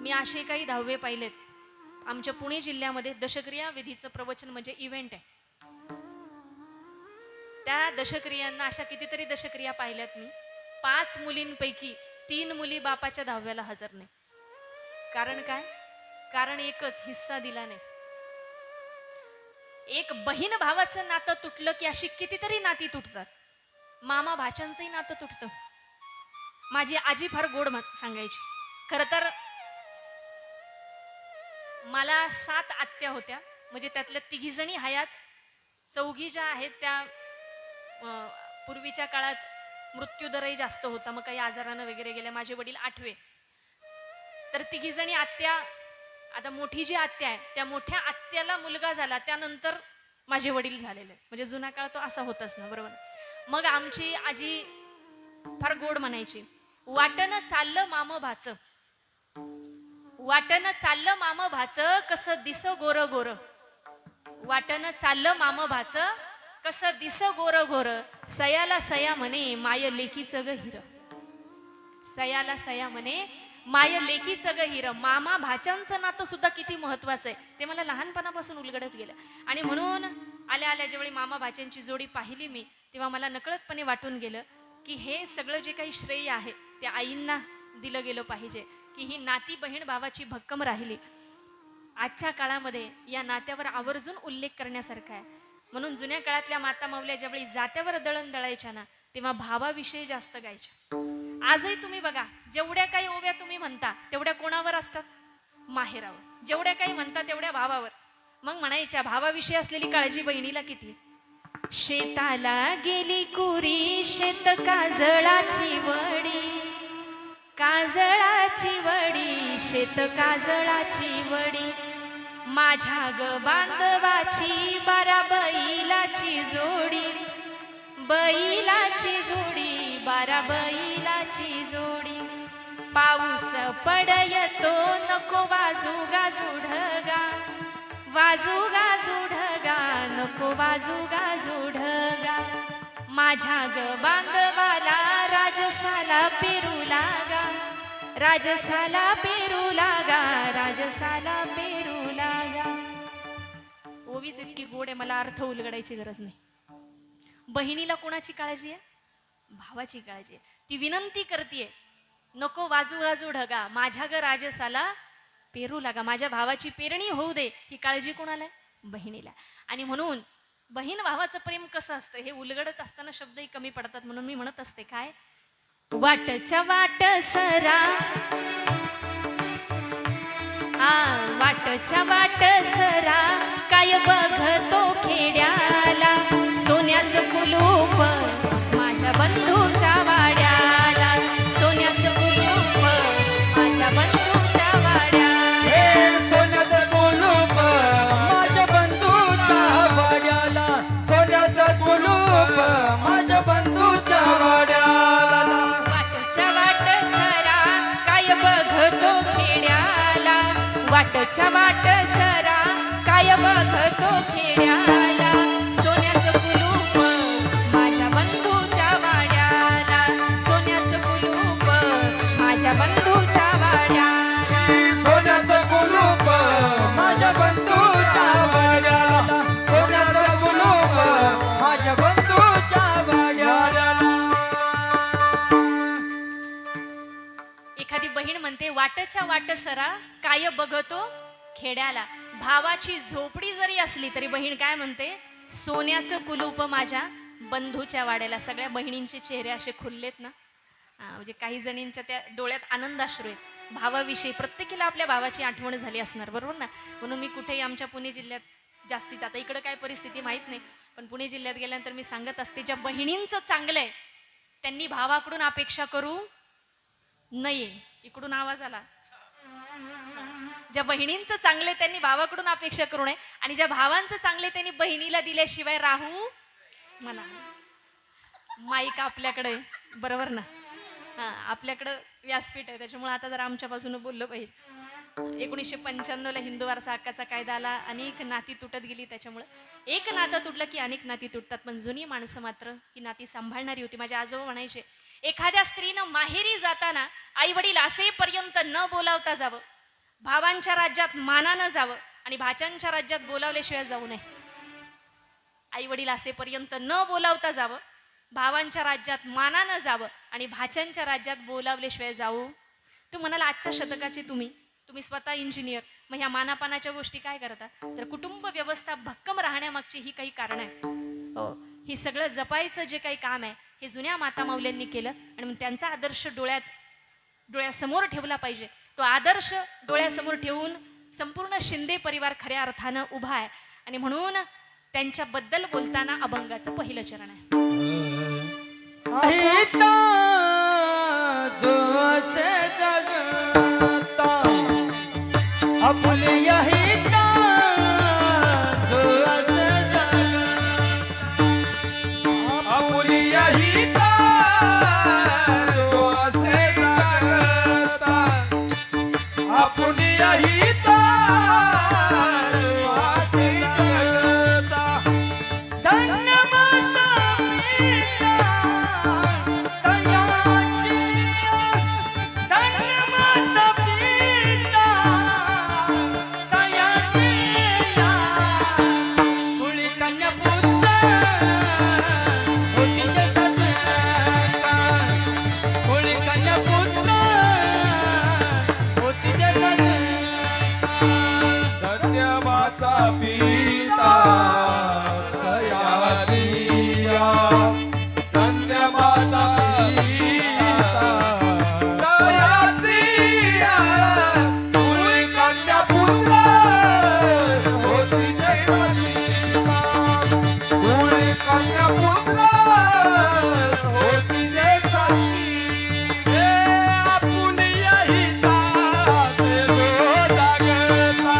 मी असे काही 10वे पाहिलेत. आमच्या पुणे जिल्ह्यामध्ये दशक्रिया विधीचं प्रवचन म्हणजे इव्हेंट आहे. त्या दशक्रियांना अशा कितीतरी दशक्रिया पाहिल्यात मी. 5 मुलींपैकी 3 मुली बापाच्या 10व्याला हजर नाही. कारण काय? कारण एकच, हिस्सा दिला नाही. एक बहीण भावाचं नातं तुटलं की अशी कितीतरी नाती तुटतात. मामा भाच्यांचंही नातं तुटतं. माझी आजी फार गोड सांगायची. खर तर मला 7 आत्या होत्या, म्हणजे त्यातल्या 3 जणी हयात, 4 ज्या आहेत त्या पूर्वीच्या काळात मृत्यूदरही जास्त होता, मग काही आजारानं वगैरे गेल्या. माझे वडील 8वे. तर 3 जणी आत्या. आता मोठी जी आत्या आहे त्या मोठ्या आत्याला मुलगा झाला, त्यानंतर माझे वडील झालेले. म्हणजे जुना काळ तो असा होताच ना, बरोबर. मग आमची आजी फार गोड म्हणायची, वाटणं चाललं माम भाचं, वाटणं चाललं माम भाचं, कसं दिस गोर गोर. वाटणं चाललं माम भाचं, कसं दिस गोर गोर. सयाला सया म्हणे माय लेकीचं ग हिर. सयाला सया म्हणे माय लेकीचं ग हिर. मामा भाच्यांचं नातं सुद्धा किती महत्वाचं आहे ते मला लहानपणापासून उलगडत गेलं. आणि म्हणून आल्या आल्या ज्यावेळी मामा भाच्यांची जोडी पाहिली मी, तेव्हा मला नकळतपणे वाटून गेलं की हे सगळं जे काही श्रेय आहे ते आईंना दिलं गेलं पाहिजे, की ही नाती बहीण भावाची भक्कम राहिली. आजच्या काळामध्ये या नात्यावर आवर्जून उल्लेख करण्यासारखा आहे. म्हणून जुन्या काळातल्या माता माऊल्या ज्यावेळी जात्यावर दळण दळायच्या ना, तेव्हा भावाविषयी जास्त गायच्या. आजही तुम्ही बघा, जेवढ्या काही ओव्या तुम्ही म्हणता तेवढ्या कोणावर असतात? माहेरावर. जेवढ्या काही म्हणता तेवढ्या भावावर. मग म्हणायच्या भावाविषयी असलेली काळजी बहिणीला किती. शेताला गेली कुरी, शेत काजळाची वडी, काजळाची वडी, शेत काजळाची वडी. माझ्या ग बांधवाची 12 बैलाची जोडी, बैलाची जोडी, 12 बैलाची जोडी. पाऊस पडयतो नको वाजू गाजू ढगा, वाजू गाजू ढगा, नको वाजू गाजू ढगा. माझ्या ग बांधवाला राजसाला पेरू लागा, राजसाला पेरू लागा, राजसाला पेरू लागा. ओवीच इतकी गोड आहे, मला अर्थ उलगडायची गरज नाही. बहिणीला कोणाची काळजी आहे? भावाची काळजी आहे. ती विनंती करते, नको वाजू वाजू ढगा, माझ्या ग राजसाला पेरू लागा. माझ्या भावाची पेरणी होऊ दे, ही काळजी कोणाला आहे? बहिणीला. आणि म्हणून बहीण भावाचं प्रेम कसं असतं हे उलगडत असताना शब्दही कमी पडतात. म्हणून मी म्हणत असते काय, वाटच्या वाट सरा, वाटच्या वाट सरा, काय बघतो खेड्याला, सोन्याचं कुलूप माझ्या बंधूच्या वाड्याला, सोन्याचं कुलूप माझ्या बंधूच्या वाड्याला, सोन्याचं कुलूप माझ्या बंधूच्या वाड्याला, सोन्याचं कुलूप माझ्या बंधूच्या वाड्याला. वाटच्या वाट सरा काय बघतो खेड्याला, वाटच्या वाट सरा काय बघतो खेड्याला, सोन्याचं कुलूप माझ्या बंधूच्या वाड्याला, सोन्याचं कुलूप माझ्या बंधूच्या वाड्याला, सोन्याचं कुलूप माझ्या बंधूच्या वाड्याला, सोन्याचं कुलूप माझ्या बंधूच्या वाड्याला. एखादी बहीण म्हणते, वाटच्या वाट सरा काय बघतो खेड्याला. भावाची झोपडी जरी असली तरी बहीण काय म्हणते, सोन्याचं कुलूप माझ्या बंधूच्या वाड्याला. सगळ्या बहिणींचे चेहरे असे खुललेत ना, म्हणजे काही जणींच्या त्या डोळ्यात आनंदाश्रू आहेत भावाविषयी. प्रत्येकीला आपल्या भावाची आठवण झाली असणार, बरोबर ना. म्हणून मी कुठेही आमच्या पुणे जिल्ह्यात जास्तीत, आता इकडं काय परिस्थिती माहीत नाही, पण पुणे जिल्ह्यात गेल्यानंतर मी सांगत असते, ज्या बहिणींचं चांगलं आहे त्यांनी भावाकडून अपेक्षा करू नये. इकडून आवाज आला. ज्या बहिणींचं चांगले त्यांनी भावाकडून अपेक्षा करू नये, आणि ज्या भावांचं चांगले त्यांनी बहिणीला दिल्याशिवाय राहू म्हणा. माईक आपल्याकडे, बरोबर ना. आपल्याकडं व्यासपीठ आहे, त्याच्यामुळे आता जर आमच्या बाजूने बोललं पाहिजे. 1995ला हिंदू वारसा हक्काचा कायदा आला, अनेक नाती तुटत गेली. त्याच्यामुळे एक नातं तुटलं की अनेक नाती तुटतात, पण जुनी माणसं मात्र ही नाती सांभाळणारी होती. माझे आजोबा म्हणायचे, एखाद्या स्त्रीनं माहेरी जाताना आई वडील असेपर्यंत न बोलावता जावं, भावांच्या राज्यात मानानं जावं, आणि भाच्यांच्या राज्यात बोलावल्याशिवाय जाऊ नये. आई वडील असेपर्यंत न बोलावता जावं, भावांच्या राज्यात मानानं जावं, आणि भाच्यांच्या राज्यात बोलावल्याशिवाय जाऊ. तू म्हणाला आजच्या शतकाचे तुम्ही, तुम्ही स्वतः इंजिनियर, मग ह्या मानापानाच्या गोष्टी काय करता? तर कुटुंब व्यवस्था भक्कम राहण्यामागची ही काही कारण आहे. हो, ही सगळं जपायचं जे काही काम आहे हे जुन्या माता माऊल्यांनी केलं आणि मग त्यांचा आदर्श डोळ्यासमोर ठेवला पाहिजे. तो आदर्श डोळ्यासमोर ठेवून संपूर्ण शिंदे परिवार खऱ्या अर्थानं उभा आहे आणि म्हणून त्यांच्याबद्दल बोलताना अभंगाचं पहिलं चरण आहे. अहिता जो असे जगता आपुली अहिता जो असे जगता आपुली अहिता जो असे जगता आपुली अहिता जो असे जगता धन्य माता पिता दयाची धन्य माता पिता दयाची कुळी कन्या पुत्र होती जगत कुळी कन्या पुत्र होती जगत धन्य माता पिता दयाचिया धन्य माता पिता दयाचिया कुळी कन्या पुत्र होती जगदीशा कुळी कन्या पुत्र होती जगदीशा आपुली अहिता से जो जगता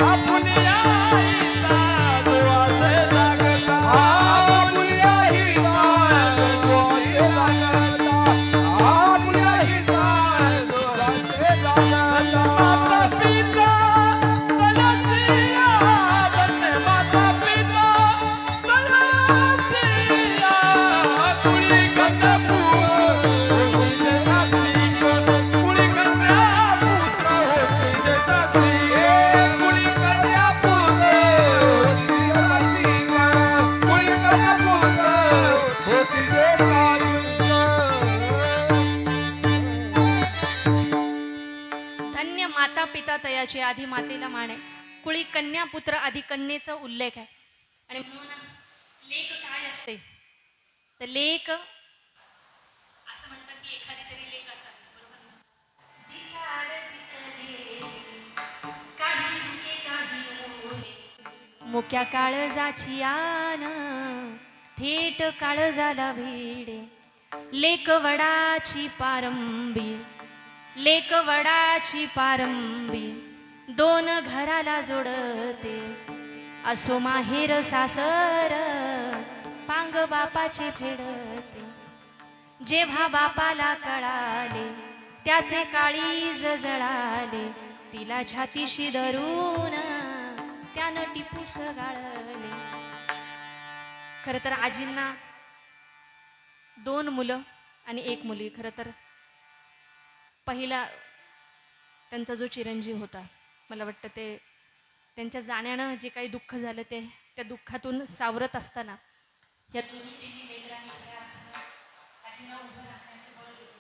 आपुली अहिता जो असे जगता आपुली अहिता जो असे जगता आपुली अहिता जो असे जगता माता पिता दयाचिया धन्य माता पिता दयाचिया कुळी कन्या पुत्र होती जगदीशा कुळी कन्या पुत्र होती जगदीशा कुळी कन्या पुत्र होती जगदीशा कुळी कन्या पुत्र होती जगदीशा धन्य माता पिता तयाची आधी मातेला मान आहे. कुळी कन्या पुत्र आधी कन्येचा उल्लेख आहे आणि म्हणून लेक काय असते तर लेक असं म्हणतात की एखादी तरी लेक असावी, बरोबर ना? दिसाड दिसली काही सुखे काही ओले मोक्या काळजाची आन थेट काळजाला भिडे लेक वडाची पारंबी लेक वडाची पारंबी दोन घराला जोडते असो माहेर सासर पांग बापाचे फेडते जेव्हा बापाला कळाले त्याचे काळीज जळाले तिला छातीशी धरून त्यानं टिपूस गाळले. खरं तर आजींना 2 मुलं आणि 1 मुली. खरं तर पहिला त्यांचा जो चिरंजीव होता, मला वाटतं ते त्यांच्या जाण्यानं जे काही दुःख झालं ते त्या दुःखातून सावरत असताना या दोन्ही तिन्ही लेकरांनी खऱ्या अर्थानं आजींना उभं राखण्याचं बळ दिलं.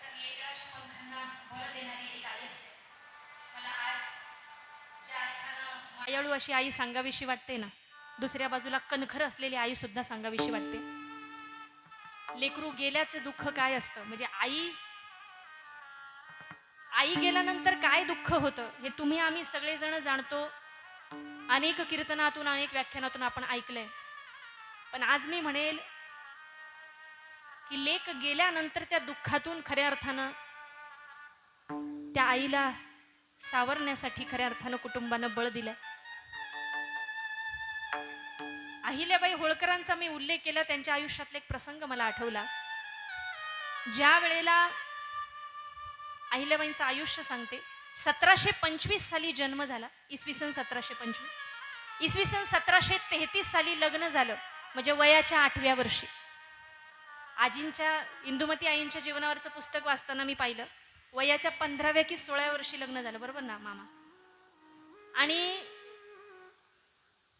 तर लेकराच्या पंखांना बळ देणारी एक आई असते. मला आज ज्या अर्थानं मायाळू अशी आई सांगावीशी वाटते ना, दुसऱ्या बाजूला कणखर असलेली आई सुद्धा सांगावीशी वाटते. लेकरू गेल्याचे दुःख काय असतं, म्हणजे आई गेल्यानंतर काय दुःख होतं हे तुम्ही आम्ही सगळेजण जाणतो. अनेक कीर्तनातून अनेक व्याख्यानातून आपण ऐकलंय. पण आज मी म्हणेल की लेक गेल्यानंतर त्या दुःखातून खऱ्या अर्थानं त्या आईला सावरण्यासाठी खऱ्या अर्थानं कुटुंबानं बळ दिलं. अहिल्याबाई होळकरांचा मी उल्लेख केला, त्यांच्या आयुष्यातला एक प्रसंग मला आठवला. ज्या वेळेला अहिल्याबाईंचं आयुष्य सांगते, 1725 साली जन्म झाला, इसवी सन 1725. इसवी सन 1733 साली लग्न झालं, म्हणजे वयाच्या 8व्या वर्षी. आजींच्या इंदुमती आईंच्या जीवनावरचं पुस्तक वाचताना मी पाहिलं वयाच्या 15व्या की 16व्या वर्षी लग्न झालं, बरोबर ना मामा? आणि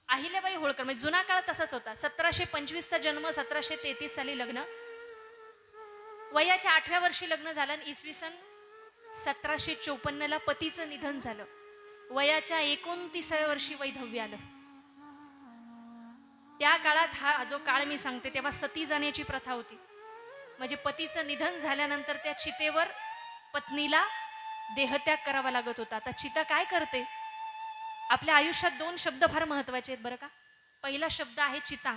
अहिल्याबाई होळकर म्हणजे जुना काळ तसाच होता. 1725चा जन्म, 1733 साली लग्न, वयाच्या 8व्या वर्षी लग्न झालं आणि इसवी सन 1754 पतीचं निधन झालं. वयाच्या 29व्या वर्षी वैधव्य आलं. त्या काळात हा जो काळ मी सांगते तेव्हा सती जाण्याची प्रथा होती. म्हणजे पतीचं निधन झाल्यानंतर त्या चितेवर पत्नीला देहत्याग करावा लागत होता. आता चिता काय करते? आपल्या आयुष्यात 2 शब्द फार महत्वाचे आहेत बरं का. पहिला शब्द आहे चिता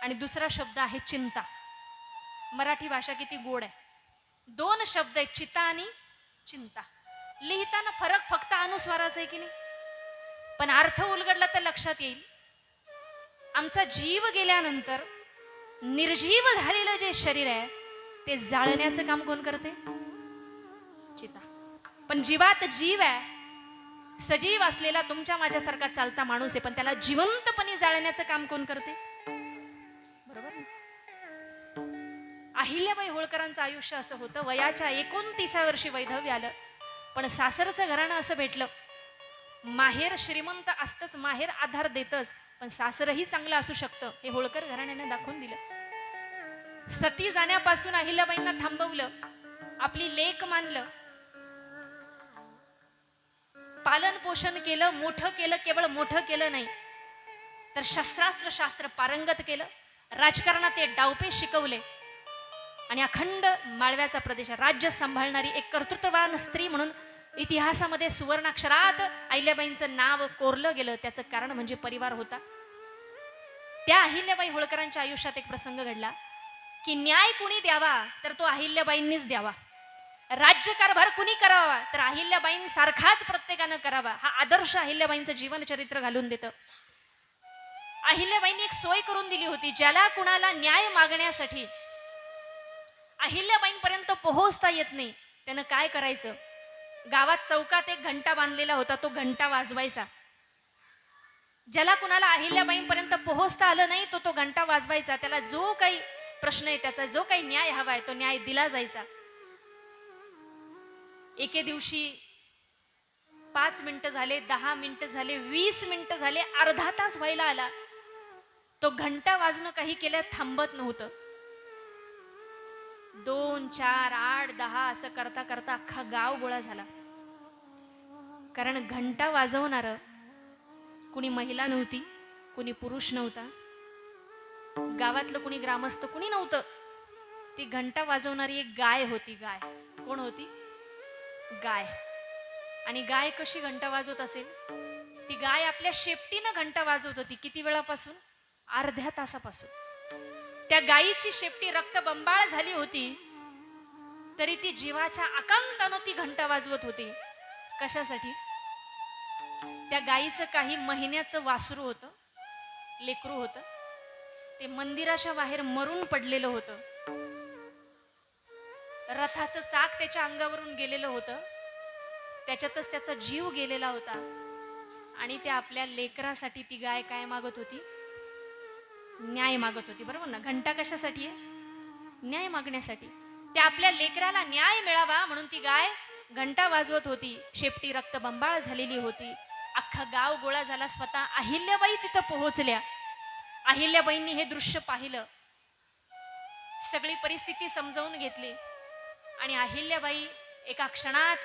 आणि दुसरा शब्द आहे चिंता. मराठी भाषा किती गोड आहे. 2 शब्द आहेत, चिता आणि चिंता. लिहिताना फरक फक्त अनुस्वाराचा आहे की नाही, पण अर्थ उलगडला तर लक्षात येईल. आमचा जीव गेल्यानंतर निर्जीव झालेलं जे शरीर आहे ते जाळण्याचं काम कोण करते? चिता. पण जीवात जीव आहे, सजीव असलेला तुमच्या माझ्यासारखा चालता माणूस आहे, पण त्याला जिवंतपणे जाळण्याचं काम कोण करते? बरोबर ना? अहिल्याबाई होळकरांचं आयुष्य असं होतं. वयाच्या 29व्या वर्षी वैधव्य आलं, पण सासरचं घराणं असं भेटलं. माहेर श्रीमंत असतंच, माहेर आधार देतच, पण सासरही चांगलं असू शकतं हे होळकर घराण्याने दाखवून दिलं. सती जाण्यापासून अहिल्याबाईंना थांबवलं, आपली लेक मानलं, पालन पोषण केलं, मोठं केलं. केवळ मोठं केलं नाही तर शस्त्रास्त्र शास्त्र पारंगत केलं. राजकारणात ते डावपे शिकवले आणि अखंड माळव्याचा प्रदेश राज्य सांभाळणारी एक कर्तृत्ववान स्त्री म्हणून इतिहासामध्ये सुवर्णाक्षरात अहिल्याबाईंचं नाव कोरलं गेलं. त्याचं कारण म्हणजे परिवार होता. त्या अहिल्याबाई होळकरांच्या आयुष्यात एक प्रसंग घडला की न्याय कुणी द्यावा तर तो अहिल्याबाईंनीच द्यावा. राज्यकारभार कुणी करावा तर अहिल्याबाईंसारखाच प्रत्येकानं करावा. हा आदर्श अहिल्याबाईंचं जीवनचरित्र घालून देतं. अहिल्याबाईंनी एक सोय करून दिली होती. ज्याला कुणाला न्याय मागण्यासाठी अहिल्याबाईंपर्यंत पोहोचता येत नाही त्यानं काय करायचं? गावात चौकात एक घंटा बांधलेला होता, तो घंटा वाजवायचा. ज्याला कुणाला अहिल्याबाईंपर्यंत पोहोचता आलं नाही तो घंटा वाजवायचा. त्याला जो काही प्रश्न आहे, त्याचा जो काही न्याय हवाय तो न्याय दिला जायचा. एके दिवशी 5 मिनिटं झाले, 10 मिनिटं झाले, 20 मिनिटं झाले, अर्धा तास व्हायला आला. तो घंटा वाजणं काही केल्या थांबत नव्हतं. 2, 4, 8, 10 असं करता करता अख्खा गाव गोळा झाला. कारण घंटा वाजवणार कुणी महिला नव्हती, कुणी पुरुष नव्हता, गावातलं कुणी ग्रामस्थ कुणी नव्हतं. ती घंटा वाजवणारी एक गाय होती. गाय कोण होती? गाय. आणि गाय कशी घंटा वाजवत असेल? ती गाय आपल्या शेपटीनं घंटा वाजवत होती. किती वेळापासून? अर्ध्या तासापासून. त्या गायीची शेपटी रक्तबंबाळ झाली होती तरी ती जीवाच्या आकांतानं ती घंटा वाजवत होती. कशासाठी? त्या गायीचं काही महिन्याचं वासरू होतं, लेकरू होतं. ते मंदिराच्या बाहेर मरून पडलेलं होतं. रथाचं चाक त्याच्या अंगावरून गेलेलं होतं, त्याच्यातच त्याचा जीव गेलेला होता. आणि त्या आपल्या लेकरासाठी ती गाय काय मागत होती? न्याय मागत होती. बरोबर ना? घंटा कशासाठी आहे? न्याय मागण्यासाठी. त्या आपल्या लेकराला न्याय मिळावा म्हणून ती गाय घंटा वाजवत होती. शेपटी रक्तबंबाळ झालेली होती. अख्खा गाव गोळा झाला. स्वतः अहिल्याबाई तिथं पोहोचल्या. अहिल्याबाईंनी हे दृश्य पाहिलं, सगळी परिस्थिती समजावून घेतली आणि अहिल्याबाई एका क्षणात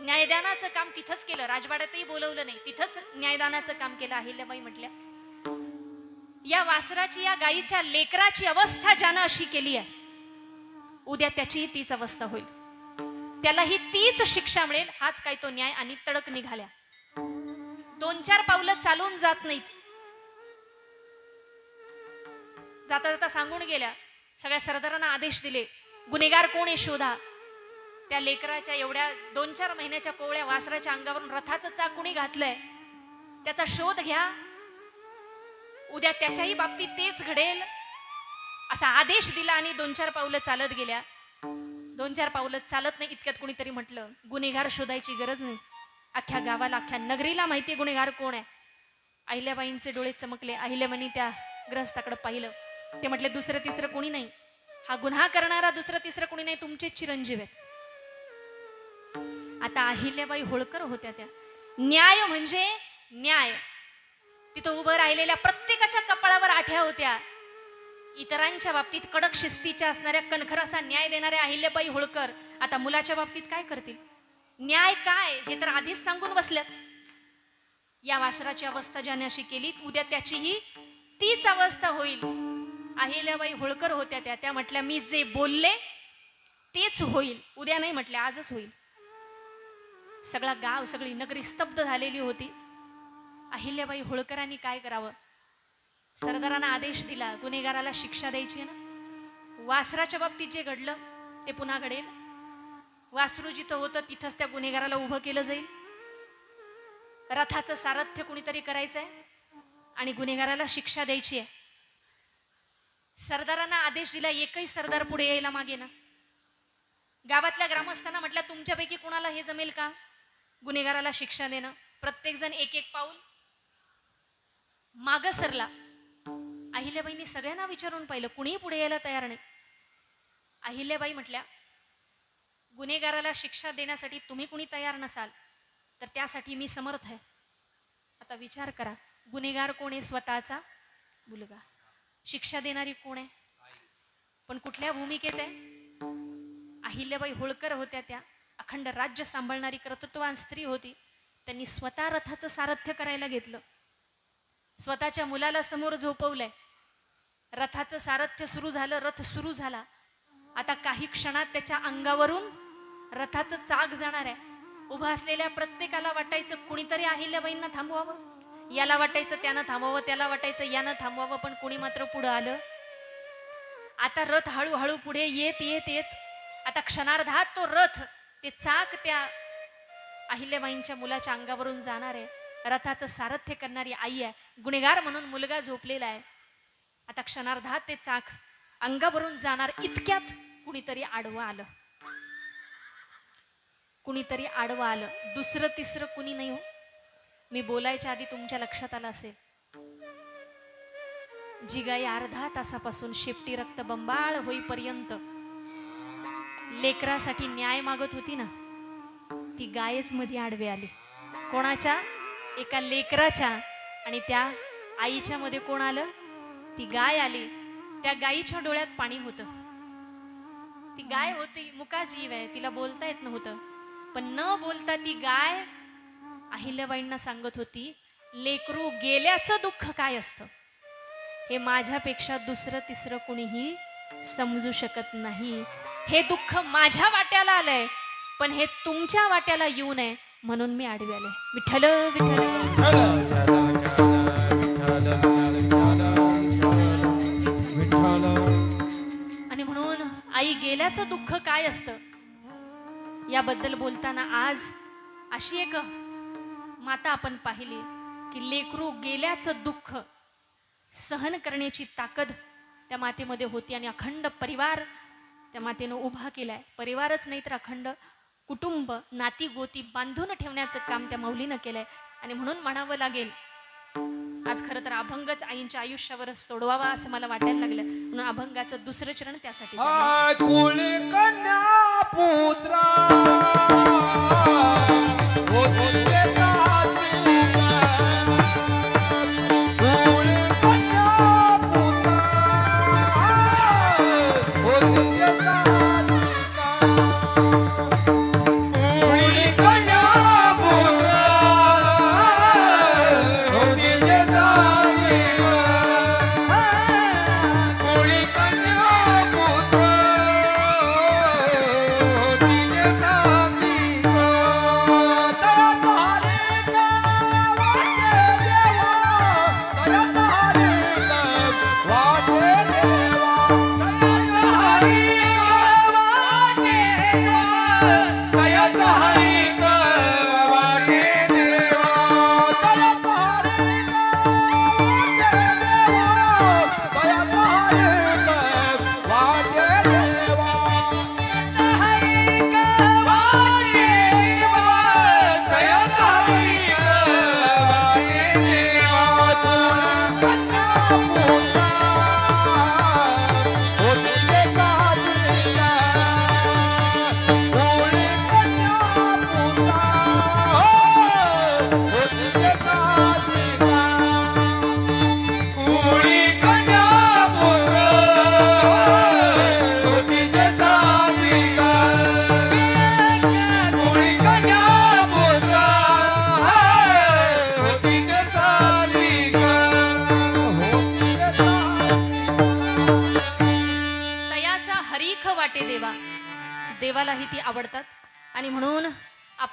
न्यायदानाचं काम तिथंच केलं. राजवाड्यातही बोलवलं नाही, तिथंच न्यायदानाचं काम केलं. अहिल्याबाई म्हटल्या, या वासराची, या गायीच्या लेकराची अवस्था ज्यानं अशी केली आहे, उद्या त्याचीही तीच अवस्था होईल, त्यालाही तीच शिक्षा मिळेल. हाच काय तो न्याय. आणि तडक निघाल्या. 2-4 पावलं चालून जात नाहीत, जाता जाता सांगून गेल्या. सगळ्या सरदारांना आदेश दिले, गुन्हेगार कोण आहे शोधा. त्या लेकराच्या एवढ्या 2-4 महिन्याच्या कोवळ्या वासराच्या अंगावरून रथाचं चाक कुणी घातलंय त्याचा शोध घ्या, उद्या त्याच्याही बाबतीत तेच घडेल असा आदेश दिला. आणि 2-4 पावलं चालत गेल्या. 2-4 पावलं चालत नाही इतक्यात कुणीतरी म्हटलं, गुन्हेगार शोधायची गरज नाही, अख्ख्या गावाला, अख्ख्या नगरीला माहिती गुन्हेगार कोण आहे. अहिल्याबाईंचे डोळे चमकले. अहिल्याबाईंनी त्या ग्रस्ताकडे पाहिलं. ते म्हटले, दुसरं तिसरं कोणी नाही, हा गुन्हा करणारा दुसरं तिसरं कोणी नाही, तुमचे चिरंजीव आहेत. आता अहिल्याबाई होळकर होत्या त्या. न्याय म्हणजे न्याय. तिथं उभं राहिलेल्या प्रत्येकाच्या कपाळावर आठ्या होत्या. इतरांच्या बाबतीत कडक शिस्तीच्या असणाऱ्या, कणखर असा न्याय देणाऱ्या अहिल्याबाई होळकर आता मुलाच्या बाबतीत काय करतील? न्याय काय हे तर आधीच सांगून बसल्यात. या वासराची अवस्था ज्याने अशी केली उद्या त्याचीही तीच अवस्था होईल. अहिल्याबाई होळकर होत्या त्या म्हटल्या मी जे बोलले तेच होईल. उद्या नाही म्हटल्या आजच होईल. सगळा गाव सगळी नगरी स्तब्ध झालेली होती. अहिल्याबाई होळकरांनी काय करावं? सरदारांना आदेश दिला गुन्हेगाराला शिक्षा द्यायची ना. वासराच्या बाबतीत जे घडलं ते पुन्हा घडेल. वासरू जिथं होतं तिथंच त्या गुन्हेगाराला उभं केलं जाईल. रथाचं सारथ्य कुणीतरी करायचंय आणि गुन्हेगाराला शिक्षा द्यायची आहे. सरदारांना आदेश दिला. एकही सरदार पुढे यायला मागे ना. गावातल्या ग्रामस्थांना म्हटलं तुमच्यापैकी कुणाला हे जमेल का गुन्हेगाराला शिक्षा देणं? प्रत्येक जण एक एक पाऊल माग सरला. अहिल्याबाईंनी सगळ्यांना विचारून पाहिलं कुणीही पुढे यायला तयार नाही. अहिल्याबाई म्हटल्या गुन्हेगाराला शिक्षा देण्यासाठी तुम्ही कुणी तयार नसाल तर त्यासाठी मी समर्थ आहे. आता विचार करा गुन्हेगार कोण आहे? स्वतःचा मुलगा. शिक्षा देणारी कोण आहे? पण कुठल्या भूमिकेत आहे? अहिल्याबाई होळकर होत्या त्या. अखंड राज्य सांभाळणारी कर्तृत्ववान स्त्री होती. त्यांनी स्वतः रथाचं सारथ्य करायला घेतलं. स्वतःच्या मुलाला समोर झोपवलंय. रथाचं सारथ्य सुरू झालं. रथ सुरू झाला. आता काही क्षणात त्याच्या अंगावरून रथाचं चाक जाणार आहे. उभं असलेल्या प्रत्येकाला वाटायचं कुणीतरी अहिल्याबाईंना थांबवावं. याला वाटायचं त्यानं थांबवावं, त्याला वाटायचं यानं थांबवावं, पण कुणी मात्र पुढं आलं. आता रथ हळूहळू पुढे येत येत येत आता क्षणार्धात तो रथ ते चाक त्या अहिल्याबाईंच्या मुलाच्या अंगावरून जाणार आहे. रथाचं सारथ्य करणारी आई आहे. गुन्हेगार म्हणून मुलगा झोपलेला आहे. आता क्षणार्धात ते चाक अंगावरून जाणार. इतक्यात कुणीतरी आडवं आलं. कुणीतरी आडवं आलं. दुसरं तिसरं कुणी नाही हो. मी बोलायच्या आधी तुमच्या लक्षात आलं असेल जी गाय अर्धा तासापासून शेपटी रक्त बंबाळ होईपर्यंत लेकरासाठी न्याय मागत होती ना ती गायच मध्ये आडवी आली. कोणाच्या? एका लेकराच्या. आणि त्या आईच्या मध्ये कोण आलं? ती गाय आली. त्या गायीच्या डोळ्यात पाणी होतं. ती गाय होती मुका जीव आहे. तिला बोलता येत नव्हतं. पण न बोलता ती गाय अहिल्याबाईंना सांगत होती लेकरू गेल्याचं दुःख काय असतं हे माझ्यापेक्षा दुसरं तिसरं कुणीही समजू शकत नाही. हे दुःख माझ्या वाट्याला आलंय पण हे तुमच्या वाट्याला येऊ नये म्हणून मी आडवी आले. विठ्ठल विठ्ठल. आणि म्हणून आई गेल्याचं दुःख काय असतं याबद्दल बोलताना आज अशी एक माता आपण पाहिली की लेकरू गेल्याचं दुःख सहन करण्याची ताकद त्या मातेमध्ये होती. आणि अखंड परिवार त्या मातेनं उभा केलाय. परिवारच नाही तर अखंड कुटुंब नाती गोती बांधून ठेवण्याचं काम त्या माऊलीनं केलंय. आणि म्हणून म्हणावं लागेल आज खरं तर अभंगच आईंच्या आयुष्यावर सोडवावा असं मला वाटायला लागलं. म्हणून अभंगाचं दुसरं चरण त्यासाठी कुळी कन्या पुत्रा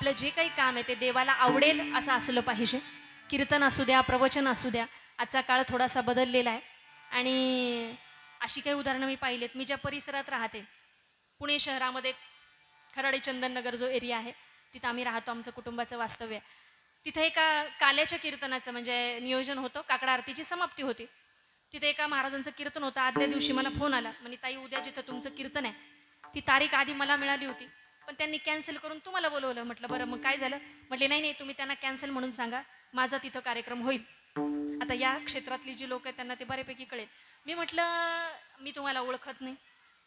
आपलं जे काही काम आहे ते देवाला आवडेल असं असलं पाहिजे. कीर्तन असू द्या, प्रवचन असू द्या. आजचा काळ थोडासा बदललेला आहे आणि अशी काही उदाहरणं मी पाहिलेत. मी ज्या परिसरात राहते, पुणे शहरामध्ये खराडे चंदननगर जो एरिया आहे तिथं आम्ही राहतो, आमचं कुटुंबाचं वास्तव्य आहे. तिथे एका काल्याच्या कीर्तनाचं म्हणजे नियोजन होतं, काकडा आरतीची समाप्ती होती. तिथे एका महाराजांचं कीर्तन होतं. आदल्या दिवशी मला फोन आला, म्हणजे ताई उद्या जिथं तुमचं कीर्तन आहे ती तारीख आधी मला मिळाली होती, पण त्यांनी कॅन्सल करून तुम्हाला बोलवलं. म्हटलं बरं मग काय झालं? म्हटले नाही नाही, तुम्ही त्यांना कॅन्सल म्हणून सांगा, माझा तिथं कार्यक्रम होईल. आता या क्षेत्रातली जी लोक आहेत त्यांना ते बऱ्यापैकी कळेल. मी म्हटलं मी तुम्हाला ओळखत नाही,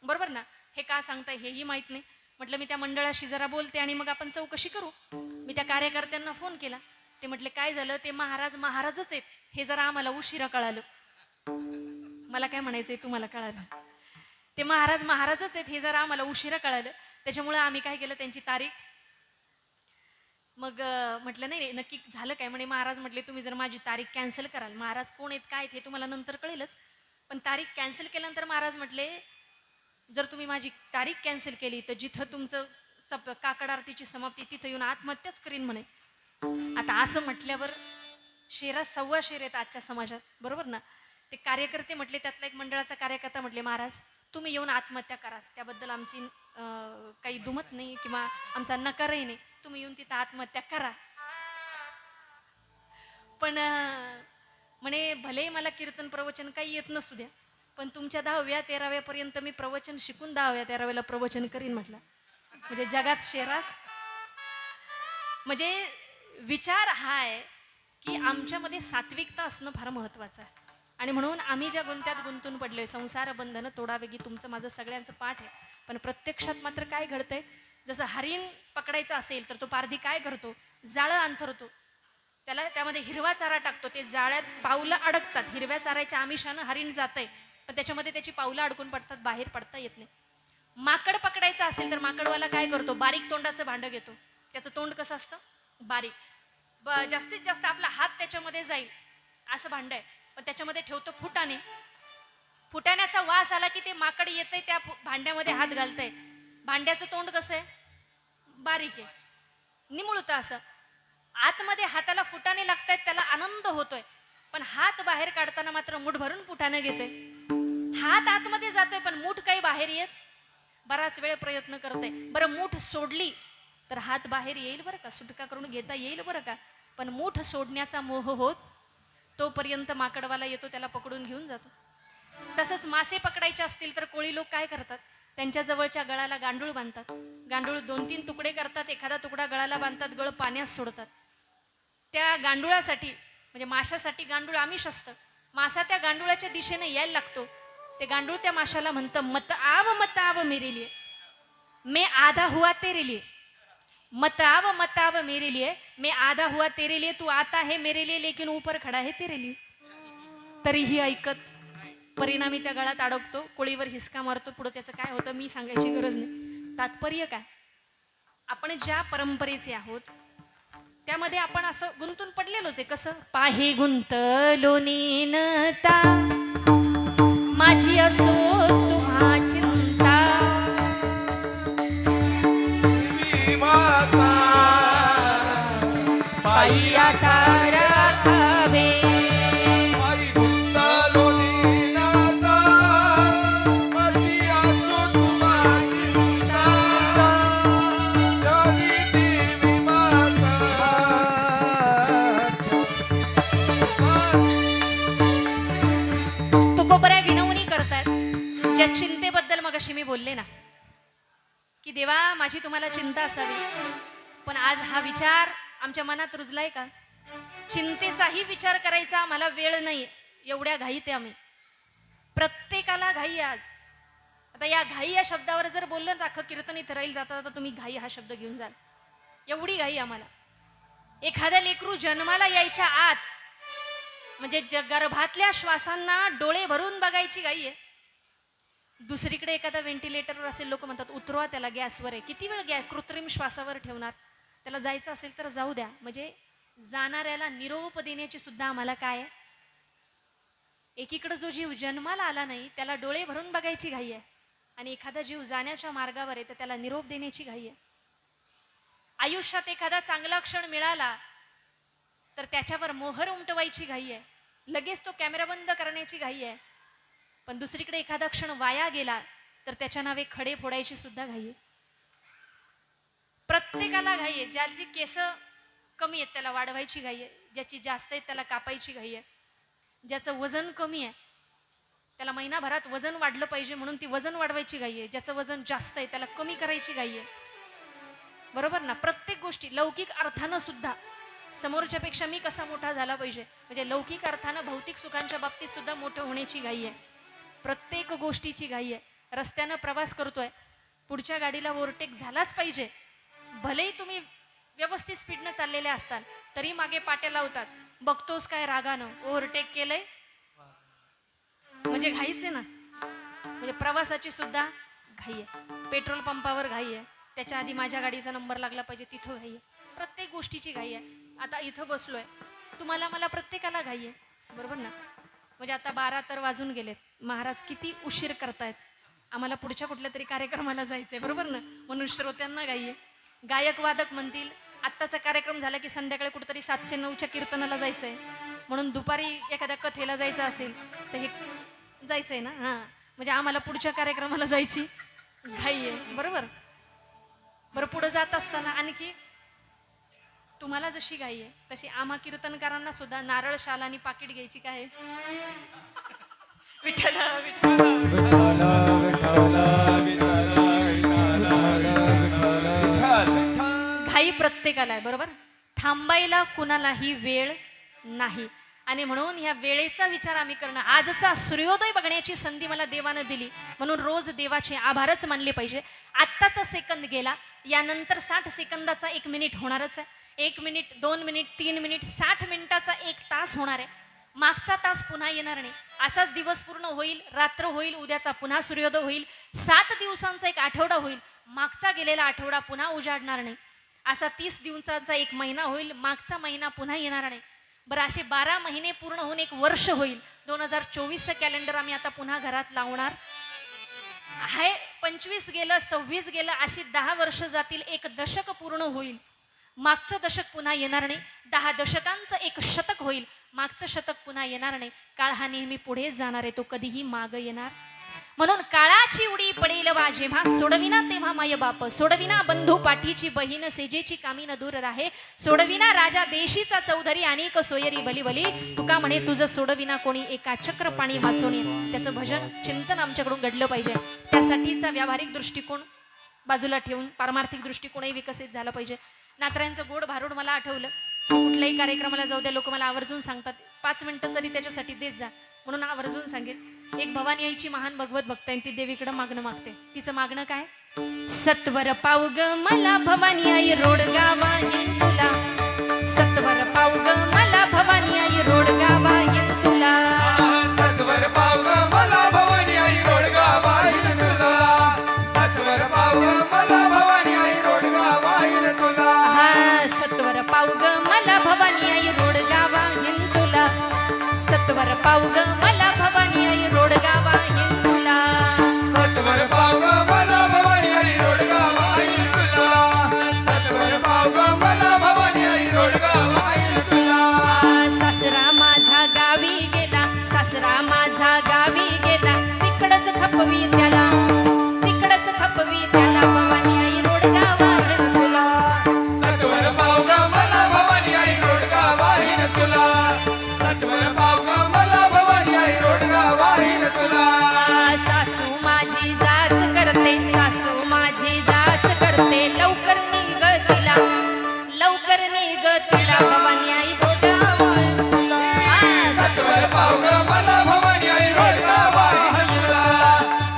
बरोबर ना, हे का सांगताय हेही माहीत नाही. म्हटलं मी त्या मंडळाशी जरा बोलते आणि मग आपण चौकशी करू. मी त्या कार्यकर्त्यांना फोन केला. ते म्हटले काय झालं, ते महाराजच आहेत, हे जरा आम्हाला उशिरा कळालं. मला काय म्हणायचंय तुम्हाला कळालं, ते महाराजच आहेत हे जरा आम्हाला उशिरा कळालं. त्याच्यामुळे आम्ही काय केलं, त्यांची तारीख मग म्हटलं नाही नक्की झालं काय. म्हणे महाराज म्हटले तुम्ही जर माझी तारीख कॅन्सल कराल, महाराज कोण आहेत काय आहेत हे तुम्हाला नंतर कळेलच, पण तारीख कॅन्सल केल्यानंतर महाराज म्हटले जर तुम्ही माझी तारीख कॅन्सल केली तर जिथं तुमचं काकड आरतीची समाप्ती तिथं येऊन आत्महत्याच करीन म्हणे. आता असं म्हटल्यावर शेरा सव्वा शेर आहेत आजच्या समाजात, बरोबर ना. ते कार्यकर्ते म्हटले, त्यातला एक मंडळाचा कार्यकर्ता म्हटले महाराज तुम्ही येऊन आत्महत्या कराच, त्याबद्दल आमची काही दुमत नाही किंवा आमचा नकारही नाही, तुम्ही येऊन तिथं आत्महत्या करा. पण म्हणे भले मला कीर्तन प्रवचन काही येत नसू द्या, पण तुमच्या 10व्या 13व्या पर्यंत मी प्रवचन शिकून 10व्या 13व्याला प्रवचन करीन म्हटलं. म्हणजे जगात शेरास म्हणजे विचार हा आहे की आमच्यामध्ये सात्विकता असणं फार महत्त्वाचं आहे. आणि म्हणून आम्ही ज्या गुंत्यात गुंतून पडलोय, संसार बंधनं तोडावेगी तुमचं माझं सगळ्यांचं पाठ आहे, पण प्रत्यक्षात मात्र काय घडतंय, जसं हरिण पकडायचं असेल तर तो पारधी काय करतो, जाळं अंथरतो, त्याला त्यामध्ये हिरवा चारा टाकतो, ते जाळ्यात पावलं अडकतात, हिरव्या चाऱ्याच्या आमिषानं हरिण जातंय, पण त्याच्यामध्ये त्याची पावलं अडकून पडतात, बाहेर पडता येत नाही. माकड पकडायचं असेल तर माकडवाला काय करतो, बारीक तोंडाचं भांडं घेतो, त्याचं तोंड कसं असतं बारीक, जास्तीत जास्त आपला हात त्याच्यामध्ये जाईल असं भांड आहे, पण त्याच्यामध्ये ठेवतो फुटाणे. फुटाण्याचा वास आला की ते माकड येतंय त्या भांड्यामध्ये हात घालतंय. भांड्याचं तोंड कसं आहे, बारीक आहे, निमुळतं असं. आतमध्ये हाताला फुटाणे लागतायत, त्याला आनंद होतोय, पण हात बाहेर काढताना मात्र मूठ भरून फुटाणे घेते. हात आतमध्ये जातोय पण मूठ काही बाहेर येत, बराच वेळ प्रयत्न करते. बरं मूठ सोडली तर हात बाहेर येईल बरं का, सुटका करून घेता येईल बरं का, पण मूठ सोडण्याचा मोह होत तोपर्यंत माकडवाला येतो, त्याला पकडून घेऊन जातो. तसंच मासे पकडायचे असतील तर कोळी लोक काय करतात, त्यांच्या जवळच्या गळाला गांडूळ बांधतात, गांडूळ 2-3 तुकडे करतात, एखादा तुकडा गळाला बांधतात, गळ पाण्यात सोडतात. त्या गांडुळासाठी म्हणजे माशासाठी गांडूळ आमिष असतं, मासा त्या गांडुळाच्या दिशेने यायला लागतो. ते गांडूळ त्या माशाला म्हणतं मत आव मेरे लिए, मैं आधा हुआ तेरे लिए, मत आव मेरे लिए, मैं आधा हुआ तेरे लिए, तू आता है मेरे लिए लेकिन ऊपर खडा है तेरे लिए. तरीही ऐकत परिणामी त्या गळात अडकतो, कोळीवर हिसका मारतो. पुढे त्याचं काय होतं मी सांगायची गरज नाही. तात्पर्य काय, आपण ज्या परंपरेचे आहोत त्यामध्ये आपण असं गुंतून पडलेलोच आहे. कसं पाहे गुंतलो नेनता माझी असो तुम्हा चिंता, पायी आता राखावे ज्या चिंतेबद्दल मगाशी मी बोलले ना की देवा माझी तुम्हाला चिंता असावी, पण आज हा विचार आमच्या मनात रुजलाय का, चिंतेचाही विचार करायचा मला वेळ नाही, एवढ्या घाईत आहे आम्ही, प्रत्येकाला घाई आज. आता या घाई या शब्दावर जर बोललं तर अख्खं कीर्तन इथं राहील, जाता जाता तुम्ही घाई हा शब्द घेऊन जाल, एवढी घाई आम्हाला. एखाद्या लेकरू जन्माला यायच्या आत म्हणजे गर्भातल्या श्वासांना डोळे भरून बघायची घाई आहे. दुसरीकडे एखादा व्हेंटिलेटरवर असेल, लोक म्हणतात उतरवा त्याला, गॅसवर आहे, किती वेळ गॅस कृत्रिम श्वासावर ठेवणार, त्याला जायचं असेल तर जाऊ द्या. म्हणजे जाणाऱ्याला निरोप देण्याची सुद्धा आम्हाला काय आहे, एकीकडे जो जीव जन्माला आला नाही त्याला डोळे भरून बघायची घाई आहे, आणि एखादा जीव जाण्याच्या मार्गावर आहे तर त्याला निरोप देण्याची घाई आहे. आयुष्यात एखादा चांगला क्षण मिळाला तर त्याच्यावर मोहर उमटवायची घाई आहे, लगेच तो कॅमेरा बंद करण्याची घाई आहे. पण दुसरीकडे एखादा क्षण वाया गेला तर त्याच्या नावे खडे फोडायची सुद्धा घाई आहे. प्रत्येकाला घाई आहे. ज्याची केस कमी आहेत त्याला वाढवायची घाई आहे, ज्याची जास्त आहेत त्याला कापायची घाई आहे, ज्याचं वजन कमी आहे त्याला महिनाभरात वजन वाढलं पाहिजे म्हणून ती वजन वाढवायची घाई आहे, ज्याचं वजन जास्त आहे त्याला कमी करायची घाई आहे. बरोबर ना? प्रत्येक गोष्टी लौकिक अर्थानं सुद्धा समोरच्या पेक्षा मी कसा मोठा झाला पाहिजे, म्हणजे लौकिक अर्थानं भौतिक सुखांच्या बाबतीत सुद्धा मोठं होण्याची घाई आहे. प्रत्येक गोष्टीची घाई आहे. रस्त्यानं प्रवास करतोय, पुढच्या गाडीला ओव्हरटेक झालाच पाहिजे. भलेही तुम्ही व्यवस्थित स्पीडनं चाललेले असताल तरी मागे पाट्या लावतात, बघतोस काय रागानं, ओव्हरटेक केलंय म्हणजे घाईच आहे ना. म्हणजे प्रवासाची सुद्धा घाई आहे. पेट्रोल पंपावर घाई आहे, त्याच्या आधी माझ्या गाडीचा नंबर लागला पाहिजे तिथं घाई आहे. प्रत्येक गोष्टीची घाई आहे. आता इथं बसलोय, तुम्हाला मला प्रत्येकाला घाई आहे. बरोबर ना? म्हणजे आता 12 तर वाजून गेलेत, महाराज किती उशीर करतायत, आम्हाला पुढच्या कुठल्या तरी कार्यक्रमाला जायचंय. बरोबर ना? म्हणून श्रोत्यांना घाई आहे. गायक वादक म्हणतील आत्ताचा कार्यक्रम झाला की संध्याकाळी कुठेतरी 709च्या कीर्तनाला जायचंय, म्हणून दुपारी एखाद्या कथेला जायचं असेल तर हे जायचंय ना. हां, म्हणजे आम्हाला पुढच्या कार्यक्रमाला जायची घाई आहे. बरोबर? बरं, पुढं जात असताना आणखी तुम्हाला जशी घाई आहे तशी आम्हा कीर्तनकारांना सुद्धा नारळ, शाल आणि पाकिट घ्यायची काय विठ्ठला घाई प्रत्येकाला आहे. बरोबर? थांबायला कुणालाही वेळ नाही. आणि म्हणून ह्या वेळेचा विचार आम्ही करणं, आजचा सूर्योदय बघण्याची संधी मला देवानं दिली म्हणून रोज देवाचे आभारच मानले पाहिजे. आत्ताचा सेकंद गेला, यानंतर 60 सेकंदाचा 1 मिनिट होणारच आहे. 1 मिनिट, 2 मिनिट, 3 मिनिट, 60 मिनिटाचा 1 तास होणार आहे. मागचा तास पुन्हा येणार नाही. असाच दिवस पूर्ण होईल, रात्र होईल, उद्याचा पुन्हा सूर्योदय होईल, 7 दिवसांचा 1 आठवडा होईल, मागचा गेलेला आठवडा पुन्हा उजाडणार नाही. असा 30 दिवसांचा 1 महिना होईल, मागचा महिना पुन्हा येणार नाही. बरं, असे 12 महिने पूर्ण होऊन 1 वर्ष होईल. 2024चं कॅलेंडर आम्ही आता पुन्हा घरात लावणार आहे. 25 गेलं, 26 गेलं, अशी 10 वर्ष जातील, 1 दशक पूर्ण होईल, मागचं दशक पुन्हा येणार नाही. 10 दशकांचं 1 शतक होईल, मागचं शतक पुन्हा येणार नाही. काळ हा नेहमी पुढेच जाणार आहे, तो कधीही माग येणार. म्हणून काळाची उडी पडेल वा जेव्हा, सोडविना तेव्हा माय बाप, सोडविना बंधू पाठीची बहीण, सेजेची कामीन दूर राहे, सोडविना राजा देशीचा चौधरी, अनेक सोयरी भली भली, तुका म्हणे तुझं सोडविना कोणी, एका चक्र पाणी वाचवणे. त्याचं भजन चिंतन आमच्याकडून घडलं पाहिजे. त्यासाठीचा व्यावहारिक दृष्टिकोन बाजूला ठेवून पारमार्थिक दृष्टिकोनही विकसित झाला पाहिजे. नात्रांचं गोड भारूड मला आठवलं. कुठल्याही कार्यक्रमाला जाऊ द्या, लोक मला आवर्जून सांगतात 5 मिनिटं तरी त्याच्यासाठी देत जा, म्हणून आवर्जून सांगेल. एक भवानी आईची महान भगवत भक्त आहे, ती देवीकडे मागणं मागते. तिचं मागणं काय? सत्वर पाव ग मला भवानी आई रोडगावा तुला, सत्वर पाव ग मला भवानी आई रोडगावा तुला, सत्वर पाव ग मला भवानी आई रोडगावा तुला, सत्वर पाव ग मला भवानी आई रोडगावा तुला. हा, सत्वर पाव ग मला भवानी आई रोडगावा तुला, सत्वर पाव ग मला भवानी आई रोडगावा तुला, सत्वर पाव ग मला भवानी आई रोडगावा तुला, सत्वर पाव ग मला भवानी आई रोडगावा तुला. सासरा माझा गावी गेला, सासरा माझा गावी गेला, तिकडच खपवी त्याला, तिकडच खपवी त्याला, भवानी आई रोडगावा तुला, सत्वर पाव ग मला भवानी आई रोडगावा तुला, सत्वर पाव ग मला भवानी आई रोडगावा तुला. सासू माझी जाच करते, सासू माझी जाच करते, लवकर निघ तिला, लवकर निघ तिला, भवानी आई रोडगावा तुला, सत्वर पाव ग मला भवानी आई रोडगावा तुला,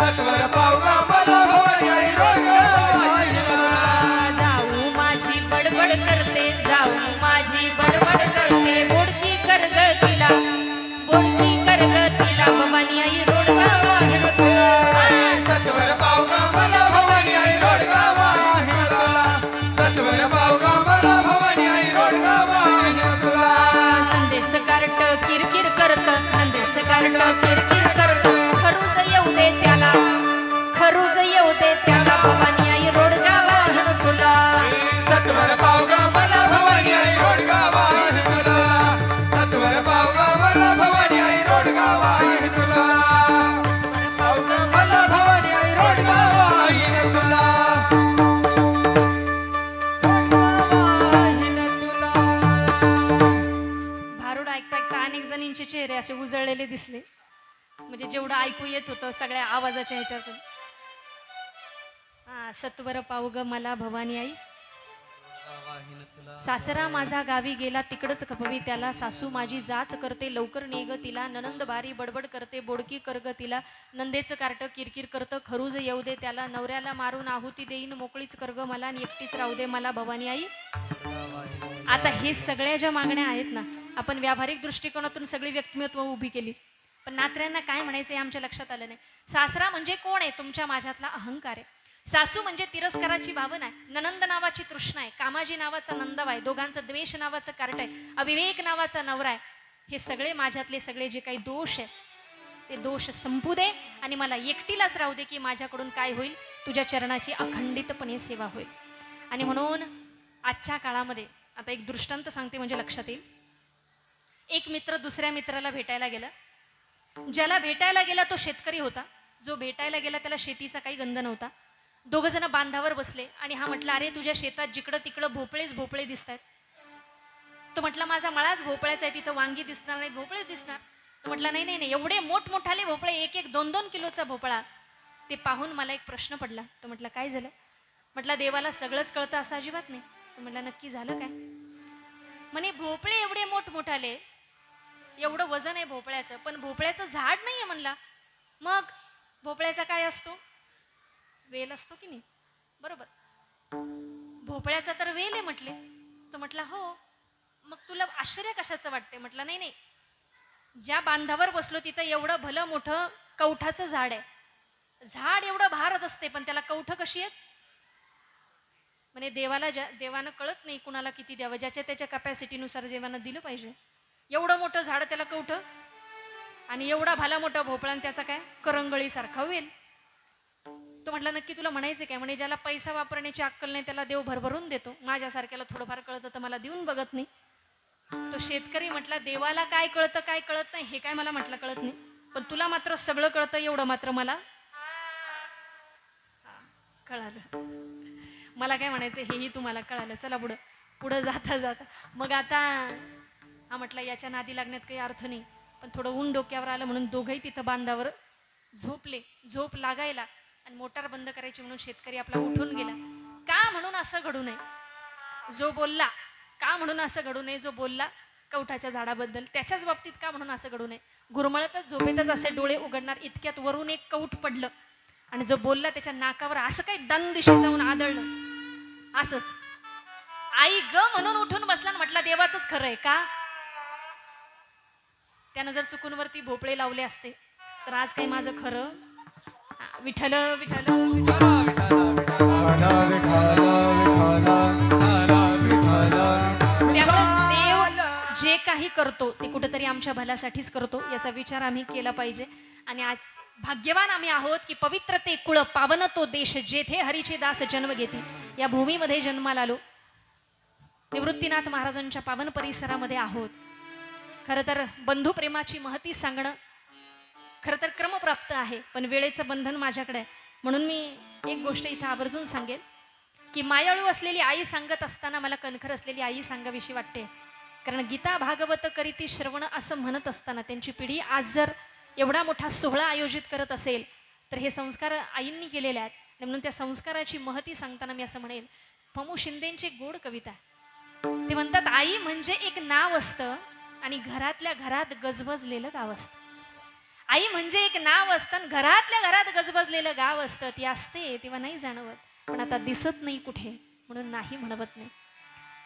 सत्वर पाव ग मला भवानी आई रोडगावा तुला. जाऊ माझी बडबड करते, जाऊ माझी बडबड करते, बोडकी कर ग तिला, बोडकी कर ग तिला, भवानी आई रोडगावा तुला, सत्वर पाव ग मला भवानी आई रोडगावा तुला, सत्वर पाव ग मला भवानी आई रोडगावा तुला. नंदेचं कार्ट किरकिर करत, नंदेचं कार्ट किरकिर करत, खरूज येऊ दे त्याला, खरूज येऊ दे त्याला, भवानी आई रोडगावा तुला, सत्वर सगळ्यांचे चेहरे असे उजळलेले दिसले, म्हणजे जेवढं ऐकू येत होतं सगळ्या आवाजाच्या ह्याच्यातून. हा, सत्वर पाव ग मला भवानी आई, सासरा माझा गावी गेला तिकडच खपवी त्याला, सासू माझी जाच करते लवकर नेग तिला, ननंद बारी बडबड करते बोडकी करग तिला, नंदेचं कार्ट किरकिर करतं खरूज येऊ दे त्याला, नवऱ्याला मारून आहुती देईन मोकळीच करग मला, आणि एकटीच राहू दे मला भवानी आई. आता हे सगळ्या ज्या मागण्या आहेत ना, आपण व्यावहारिक दृष्टिकोनातून सगळी व्यक्तिमत्व उभी केली, पण नात्र्यांना काय म्हणायचं हे आमच्या लक्षात आलं नाही. सासरा म्हणजे कोण आहे? तुमच्या माझ्यातला अहंकार आहे. सासू म्हणजे तिरस्काराची भावना आहे, ननंद नावाची तृष्णा आहे, कामाजी नावाचा नंदव आहे, दोघांचं द्वेष नावाचं कार्ट आहे, अविवेक नावाचा नवरा आहे. हे सगळे माझ्यातले सगळे जे काही दोष आहेत ते दोष संपू दे आणि मला एकटीलाच राहू दे की माझ्याकडून काय होईल, तुझ्या चरणाची अखंडितपणे सेवा होईल. आणि म्हणून आजच्या काळामध्ये आता एक दृष्टांत सांगते म्हणजे लक्षात येईल. एक मित्र दुसऱ्या मित्राला भेटायला गेला. ज्याला भेटायला गेला तो शेतकरी होता, जो भेटायला गेला त्याला शेतीचा काही गंध नव्हता. दोघ जण बांधावर बसले आणि हा म्हटला, अरे तुझ्या शेतात जिकडं तिकडं भोपळेच भोपळे दिसत आहेत. तो म्हटला, माझा मळाच भोपळ्याचा आहे, तिथं वांगी दिसणार नाहीत, भोपळेच दिसणार. तो म्हटला, नाही नाही नाही, एवढे मोठमोठाले भोपळे, एक एक 2-2 किलोचा भोपळा. ते पाहून मला एक प्रश्न पडला. तो म्हटला, काय झालं? म्हटला, देवाला सगळंच कळतं असं अजिबात नाही. तो म्हटला, नक्की झालं काय? म्हणे, भोपळे एवढे मोठमोठाले, एवढं वजन आहे भोपळ्याचं, पण भोपळ्याचं झाड नाहीये. म्हणला, मग भोपळ्याचा काय असतो? वेल असतो की नाही? बरोबर, भोपळ्याचा तर वेल आहे म्हटले. तो म्हटला, हो, मग तुला आश्चर्य कशाचं वाटते? म्हटलं, नाही नाही, ज्या बांधावर बसलो तिथं एवढं भलं मोठं कवठाचं झाड आहे. झाड एवढं भारत असते पण त्याला कवठं कशी आहेत? म्हणे, देवानं कळत नाही कुणाला किती द्यावं, ज्याच्या त्याच्या कॅपॅसिटीनुसार देवानं दिलं पाहिजे. एवढं मोठं झाड त्याला कवठं, आणि एवढा भाला मोठा भोपळा आणि त्याचा काय करंगळीसारखा वेल. तो म्हटला, नक्की तुला म्हणायचं काय? म्हणे, ज्याला पैसा वापरण्याची अक्कल नाही त्याला देव भरभरून देतो, माझ्यासारख्याला थोडंफार कळतं तर मला देऊन बघत नाही. तो शेतकरी म्हटला, देवाला काय कळतं काय कळत नाही हे काय मला म्हटलं कळत नाही, पण तुला मात्र सगळं कळतं एवढं मात्र मला कळालं. मला काय म्हणायचं हेही तुम्हाला कळालं. चला पुढं पुढं जाता जाता मग आता हा म्हटला, याच्या नादी लागण्यात काही अर्थ नाही, पण थोडं ऊन डोक्यावर आलं म्हणून दोघंही तिथं बांधावर झोपले. झोप लागायला आणि मोटार बंद करायची म्हणून शेतकरी आपला उठून गेला. का म्हणून असं घडू नये जो बोलला, का म्हणून असं घडू नये जो बोलला कवठाच्या झाडाबद्दल, त्याच्याच बाबतीत का म्हणून असं घडू नये. घुरमळतच झोपेतच असे डोळे उघडणार इतक्यात वरून एक कौठ पडलं आणि जो बोलला त्याच्या नाकावर असं काही दंदिशी जाऊन आदळलं. असंच आई ग म्हणून उठून बसला आणि म्हटला, देवाचंच खरं आहे का? त्यानं जर चुकून वरती भोपळे लावले असते तर आज काही माझं खरं. विठ्ठल विठ्ठल त्यामुळेच देव जे काही करतो ते कुठेतरी आमच्या भल्यासाठीच करतो, याचा विचार आम्ही केला पाहिजे. आणि आज भाग्यवान आम्ही आहोत की पवित्र ते कुळ पावन तो देश जेथे हरीचे दास जन्म घेतील. या भूमीमध्ये जन्माला आलो, निवृत्तीनाथ महाराजांच्या पावन परिसरामध्ये आहोत. खरं तर बंधू प्रेमाची महती सांगणं खरं तर क्रमप्राप्त आहे, पण वेळेचं बंधन माझ्याकडे आहे. म्हणून मी एक गोष्ट इथं आवर्जून सांगेल की मायाळू असलेली आई सांगत असताना मला कणखर असलेली आई सांगावीशी वाटते. कारण गीता भागवत करीती श्रवण असं म्हणत असताना त्यांची पिढी आज जर एवढा मोठा सोहळा आयोजित करत असेल तर हे संस्कार आईंनी केलेले आहेत. म्हणून त्या संस्काराची महती सांगताना मी असं म्हणेल, फमू शिंदेची गोड कविता. ते म्हणतात, आई म्हणजे एक नाव असतं आणि घरातल्या घरात गजबजलेलं गाव असतं. आई म्हणजे एक नाव असतं, घरातल्या घरात गजबजलेलं गाव असतं. ती असते तेव्हा नाही जाणवत, पण आता दिसत नाही कुठे म्हणून नाही म्हणवत नाही.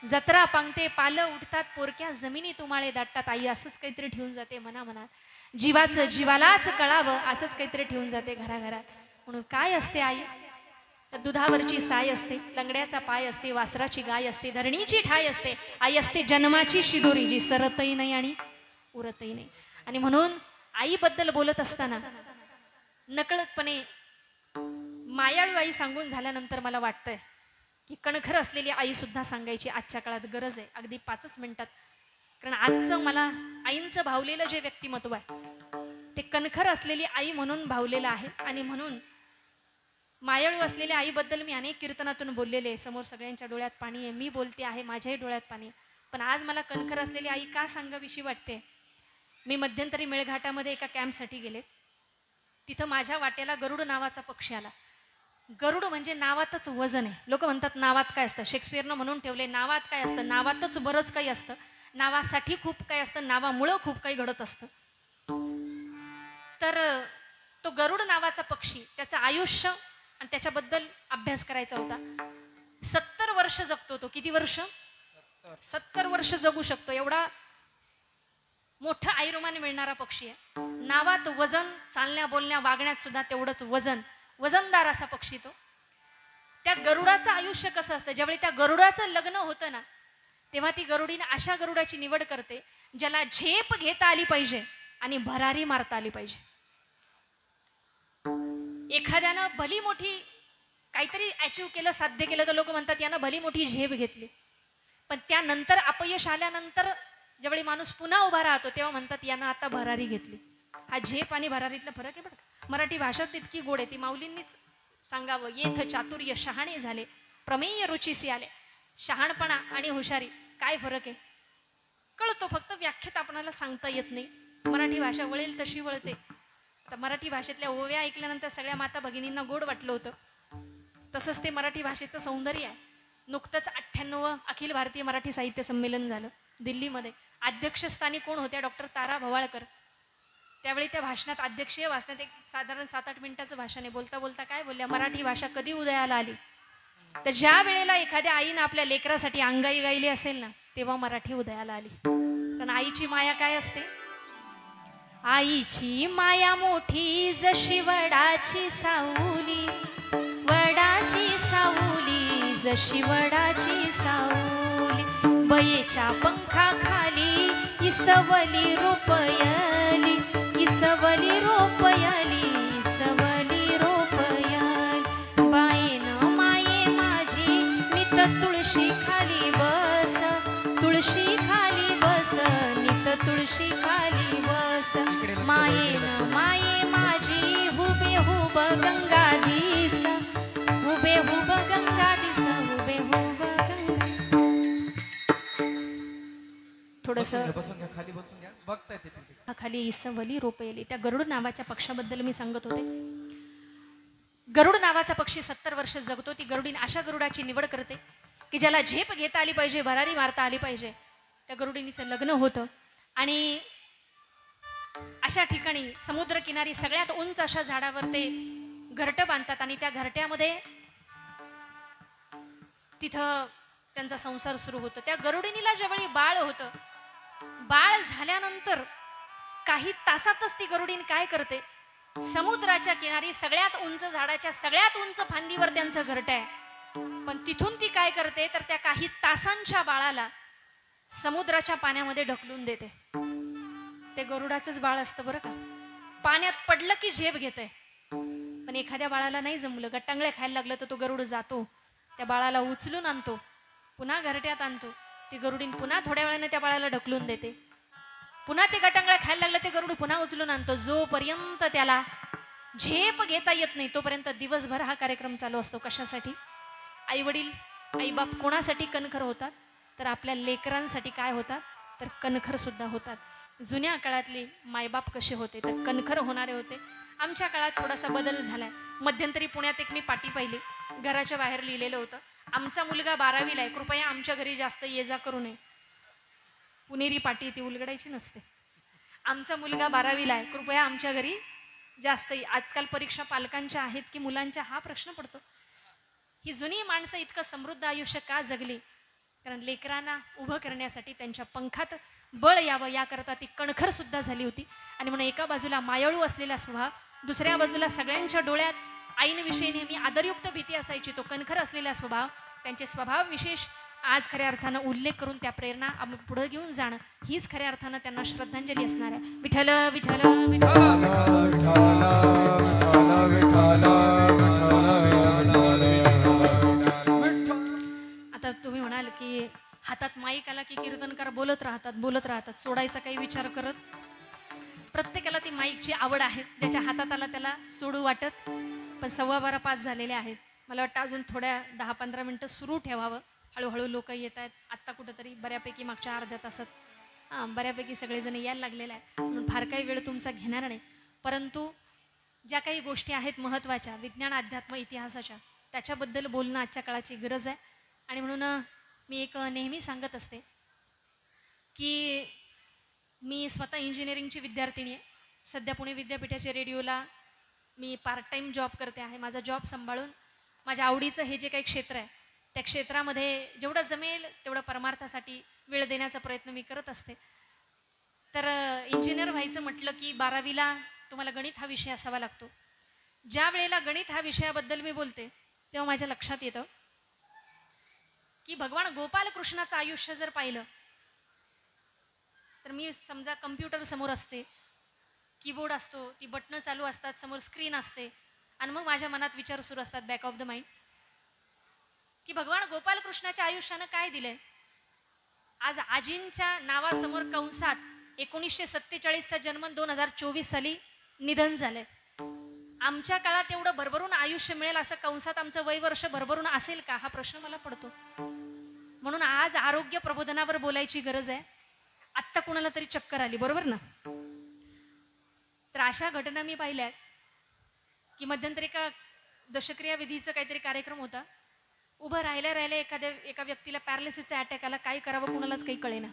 जत्रा पांगते पालं उठतात, पोरक्या जमिनी तुमाळे दाटतात. आई असंच काहीतरी ठेवून जाते मनामनात, जीवाचं जीवालाच कळावं असंच काहीतरी ठेवून जाते घराघरात. म्हणून काय असते आई? तर दुधावरची साय असते, लंगड्याचा पाय असते, वासराची गाय असते, धरणीची ठाय असते. आई असते जन्माची शिदोरी, जी सरतही नाही आणि उरतही नाही. आणि म्हणून आईबद्दल बोलत असताना नकळतपणे मायाळू आई सांगून झाल्यानंतर मला वाटतंय की कणखर असलेली आई सुद्धा सांगायची आजच्या काळात गरज आहे, अगदी 5 मिनिटात. कारण आजचं मला आईंचं भावलेलं जे व्यक्तिमत्व आहे ते कणखर असलेली आई म्हणून भावलेलं आहे. आणि म्हणून मायाळू असलेल्या आईबद्दल मी अनेक कीर्तनातून बोललेले, समोर सगळ्यांच्या डोळ्यात पाणी आहे, मी बोलते आहे, माझ्याही डोळ्यात पाणी. पण आज मला कणखर असलेली आई का सांगावीशी वाटते? मी मध्यंतरी मेळघाटामध्ये एका कॅम्पसाठी गेले. तिथं माझ्या वाट्याला गरुड नावाचा पक्षी आला. गरुड म्हणजे नावातच वजन आहे. लोक म्हणतात नावात काय असतं, शेक्सपियरनं म्हणून ठेवले नावात काय असतं, नावातच बरंच काही असतं, नावासाठी खूप काही असतं, नावामुळं खूप काही घडत असतं. तर तो गरुड नावाचा पक्षी, त्याचं आयुष्य आणि त्याच्याबद्दल अभ्यास करायचा होता. 70 वर्ष जगतो तो. किती वर्ष? 70 वर्ष जगू शकतो. एवढा मोठं आयुर्मान मिळणारा पक्षी आहे. नावात वजन, चालण्या बोलण्या वागण्यात सुद्धा तेवढंच वजन, वजनदार असा पक्षी तो. त्या गरुडाचं आयुष्य कसं असतं, ज्यावेळी त्या गरुडाचं लग्न होतं ना, तेव्हा ती गरुडीने अशा गरुडाची निवड करते ज्याला झेप घेता आली पाहिजे आणि भरारी मारता आली पाहिजे. एखाद्यानं भली मोठी काहीतरी अचीव केलं, साध्य केलं, तर लोक म्हणतात यानं भली मोठी झेप घेतली. पण त्यानंतर अपयश आल्यानंतर ज्यावेळी माणूस पुन्हा उभा राहतो तेव्हा म्हणतात यानं आता भरारी घेतली. हा झेप आणि भरारीतला फरक आहे बरं. मराठी भाषा तितकी गोड आहे, ती माऊलींनीच सांगावं. येथ चातुर्य शहाणे झाले, प्रमेय रुचीसी आले. शहाणपणा आणि हुशारी काय फरक आहे कळतो, फक्त व्याख्येत आपणाला सांगता येत नाही. मराठी भाषा वळेल तशी वळते. तर मराठी भाषेतल्या ओव्या ऐकल्यानंतर सगळ्या माता भगिनींना गोड वाटलं होतं. तसंच ते मराठी भाषेचं सौंदर्य आहे. नुकतंच 98वं अखिल भारतीय मराठी साहित्य संमेलन झालं दिल्लीमध्ये. अध्यक्षस्थानी कोण होत्या? डॉक्टर तारा भवाळकर. त्यावेळी त्या भाषणात अध्यक्षीय वाचण्यात एक साधारण 7-8 मिनिटाचं भाषण आहे. बोलता बोलता काय बोलल्या, मराठी भाषा कधी उदयाला आली, तर ज्या वेळेला एखाद्या आईनं आपल्या लेकरासाठी अंगाई गायली असेल ना, तेव्हा मराठी उदयाला आली. कारण आईची माया काय असते? आईची माया मोठी जशी वडाची सावली, वडाची सावली जशी वडाची सावली, बयेच्या पंखाखाली इसवली रोपयली, इसवली रोपयली, इसवली रोपयली, बायेनं माये माझी नित तुळशी खाली बस, तुळशी खाली बस, नित तुळशी खाली बस, मायेनं माये माझी हुबे हुब गंगाधीस, हुबे हुब गंगाधीस, हुबे हुब गंगा. थोडंसं बसून घ्या, खाली बसून घ्या. बघताय तिथे खाली इसवली रोपयली. त्या गरुड नावाच्या पक्षाबद्दल मी सांगत होते. गरुड नावाचा पक्षी 70 वर्ष जगतो. ती गरुडीन अशा गरुडाची निवड करते की ज्याला झेप घेता आली पाहिजे, भरारी मारता आली पाहिजे. त्या गरुडिनीचं लग्न होतं आणि अशा ठिकाणी समुद्रकिनारी सगळ्यात उंच अशा झाडावर ते घरटं बांधतात आणि त्या घरट्यामध्ये तिथं त्यांचा संसार सुरू होतो. त्या गरुडिनीला ज्यावेळी बाळ होतं, बाळ झाल्यानंतर काही तासातच ती गरुडीन काय करते, समुद्राच्या किनारी सगळ्यात उंच झाडाच्या सगळ्यात उंच फांदीवर त्यांचं घरटं आहे. पण तिथून ती काय करते, तर त्या काही तासांच्या बाळाला समुद्राच्या पाण्यामध्ये ढकलून देते. ते गरुडाचंच बाळ असतं बरं का. पाण्यात पडलं की झेप घेते. पण एखाद्या बाळाला नाही जमलं, गट्टांगळे खायला लागलं, तर तो गरुड जातो, त्या बाळाला उचलून आणतो, पुन्हा घरट्यात आणतो. ती गरुडीन पुन्हा थोड्या वेळाने त्या बाळाला ढकलून देते. पुन्हा ते गटांगळे खायला लागलं, ते गरुड पुन्हा उचलून आणतो. जोपर्यंत त्याला झेप घेता येत नाही तोपर्यंत दिवसभर हा कार्यक्रम चालू असतो. कशासाठी? आई वडील, आई बाप कोणासाठी कणखर होतात, तर आपल्या लेकरांसाठी काय होतात, तर कणखर सुद्धा होतात. जुन्या काळातले मायबाप कसे होते, तर कणखर होणारे होते. आमच्या काळात थोडासा बदल झालाय. मध्यंतरी पुण्यात एक मी पाटी पाहिली, घराच्या बाहेर लिहिलेलं होतं, आमचा मुलगा 12वीला आहे, कृपया आमच्या घरी जास्त ये जा करू नये. पुणेरी पाटी ती उलगडायची नसते. आमचा मुलगा 12वीला आहे, कृपया आमच्या घरी जास्त. आजकाल परीक्षा पालकांच्या आहेत की मुलांच्या, हा प्रश्न पडतो. ही जुनी माणसं इतकं समृद्ध आयुष्य का जगली? कारण लेकरांना उभं करण्यासाठी त्यांच्या पंखात बळ यावं याकरता ती कणखर सुद्धा झाली होती. आणि म्हणून एका बाजूला मायाळू असलेला स्वभाव, दुसऱ्या बाजूला सगळ्यांच्या डोळ्यात आईनविषयी नेहमी आदरयुक्त भीती असायची. तो कणखर असलेला स्वभाव, त्यांचे स्वभाव विशेष आज खऱ्या अर्थानं उल्लेख करून त्या प्रेरणा पुढे घेऊन जाणं हीच खऱ्या अर्थानं त्यांना श्रद्धांजली असणार आहे. विठ्ठल विठ्ठल विठ्ठल. आता तुम्ही म्हणाल की हातात माईक आला की कीर्तनकार बोलत राहतात, सोडायचा काही विचार करत. प्रत्येकाला ती माईकची आवड आहे. ज्याच्या हातात आला त्याला सोडू वाटत. पण 12:15 झालेले आहेत. मला वाटतं अजून थोड्या 10-15 मिनटं सुरू ठेवावं. हळूहळू लोक येत आहेत. आत्ता कुठंतरी बऱ्यापैकी मागच्या अर्ध्या तासात हां, बऱ्यापैकी सगळेजण यायला लागलेले आहे म्हणून फार काही वेळ तुमचा घेणार नाही. परंतु ज्या काही गोष्टी आहेत महत्त्वाच्या विज्ञान, अध्यात्म, इतिहासाच्या, त्याच्याबद्दल बोलणं आजच्या काळाची गरज आहे. आणि म्हणून मी एक नेहमी सांगत असते की मी स्वतः इंजिनिअरिंगची विद्यार्थिनी आहे. सध्या पुणे विद्यापीठाच्या रेडिओला मी पार्ट टाईम जॉब करते आहे. माझा जॉब सांभाळून माझ्या आवडीचं हे जे काही क्षेत्र आहे त्या क्षेत्रामध्ये जेवढं जमेल तेवढं परमार्थासाठी वेळ देण्याचा प्रयत्न मी करत असते. तर इंजिनियर व्हायचं म्हटलं की 12वीला तुम्हाला गणित हा विषय असावा लागतो. ज्या वेळेला गणित हा विषयाबद्दल मी बोलते तेव्हा माझ्या लक्षात येतं की भगवान गोपालकृष्णाचं आयुष्य जर पाहिलं तर मी समजा कम्प्युटर समोर असते, कीबोर्ड असतो, ती बटणं चालू असतात, समोर स्क्रीन असते आणि मग माझ्या मनात विचार सुरू असतात बॅक ऑफ द माइंड की भगवान गोपालकृष्णाच्या आयुष्यानं काय दिलंय. आज आजींच्या नावासमोर कंसात 1947चा जन्म 2024 साली निधन झालंय. आमच्या काळात एवढं भरभरून आयुष्य मिळेल असं कंसात आमचं वयवर्ष भरभरून असेल का हा प्रश्न मला पडतो. म्हणून आज आरोग्य प्रबोधनावर बोलायची गरज आहे. आत्ता कुणाला तरी चक्कर आली, बरोबर ना. तर अशा घटना मी पाहिल्या की मध्यंतरी एका दशक्रिया विधीचा काहीतरी कार्यक्रम होता. उभं राहिल्या एका व्यक्तीला पॅरालिसिसचा अटॅक आला. काय करावं कुणालाच काही कळेना.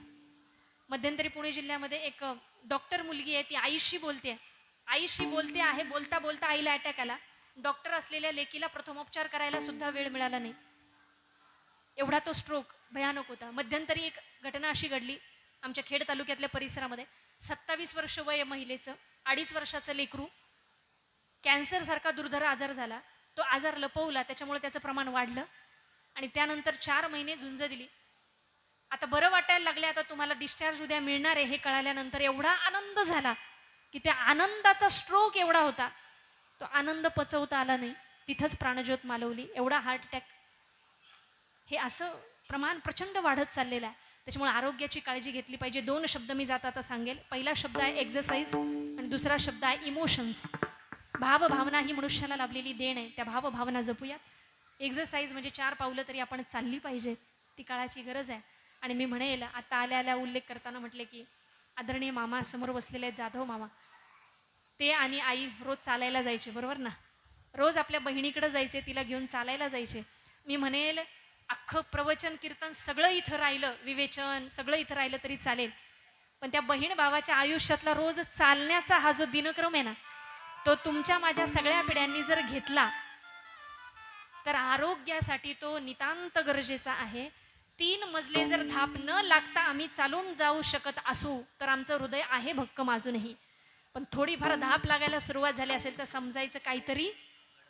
मध्यंतरी पुणे जिल्ह्यामध्ये एक डॉक्टर मुलगी आहे, ती आईशी बोलते आहे. बोलता बोलता आईला अटॅक आला. डॉक्टर असलेल्या लेकीला प्रथमोपचार करायला सुद्धा वेळ मिळाला नाही. एवढा तो स्ट्रोक भयानक होता. मध्यंतरी एक घटना अशी घडली आमच्या खेड तालुक्यातल्या परिसरामध्ये. 27 वर्ष वय महिलेचं, 2.5 वर्षाचं लेकरू, कॅन्सरसारखा दुर्धर आजार झाला. तो आजार लपवला, त्याच्यामुळे त्याचं प्रमाण वाढलं आणि त्यानंतर 4 महिने झुंज दिली. आता बरं वाटायला लागले. आता तुम्हाला डिस्चार्ज उद्या मिळणार आहे हे कळाल्यानंतर एवढा आनंद झाला की त्या आनंदाचा स्ट्रोक एवढा होता, तो आनंद पचवता आला नाही. तिथंच प्राणज्योत मालवली. एवढा हार्ट अटॅक, हे असं प्रमाण प्रचंड वाढत चाललेलं आहे. त्याच्यामुळे आरोग्याची काळजी घेतली पाहिजे. 2 शब्द मी जाता सांगेल. पहिला शब्द आहे एक्झरसाइज आणि दुसरा शब्द आहे इमोशन्स. भावभावना ही मनुष्याला लाभलेली देण आहे. त्या भावभावना जपूयात. एक्झरसाइज म्हणजे 4 पावलं तरी आपण चालली पाहिजे, ती काळाची गरज आहे. आणि मी म्हणेल, आता आल्या उल्लेख करताना म्हटले की आदरणीय मामा समोर बसलेले आहेत, जाधव मामा, ते आणि आई रोज चालायला जायचे, बरोबर ना. रोज आपल्या बहिणीकडे जायचे, तिला घेऊन चालायला जायचे. मी म्हणेल अख्खं प्रवचन कीर्तन सगळं इथं राहिलं, विवेचन सगळं इथं राहिलं तरी चालेल, पण त्या बहीण भावाच्या आयुष्यातला रोज चालण्याचा हा जो दिनक्रम आहे ना, तो तुमच्या माझ्या सगळ्या पिढ्यांनी जर घेतला तर आरोग्यासाठी तो नितांत गरजेचा आहे. 3 मजले जर धाप न लागता आम्ही चालून जाऊ शकत असू तर आमचं हृदय आहे भक्कम अजूनही. पण थोडीफार धाप लागायला सुरुवात झाली असेल तर समजायचं काहीतरी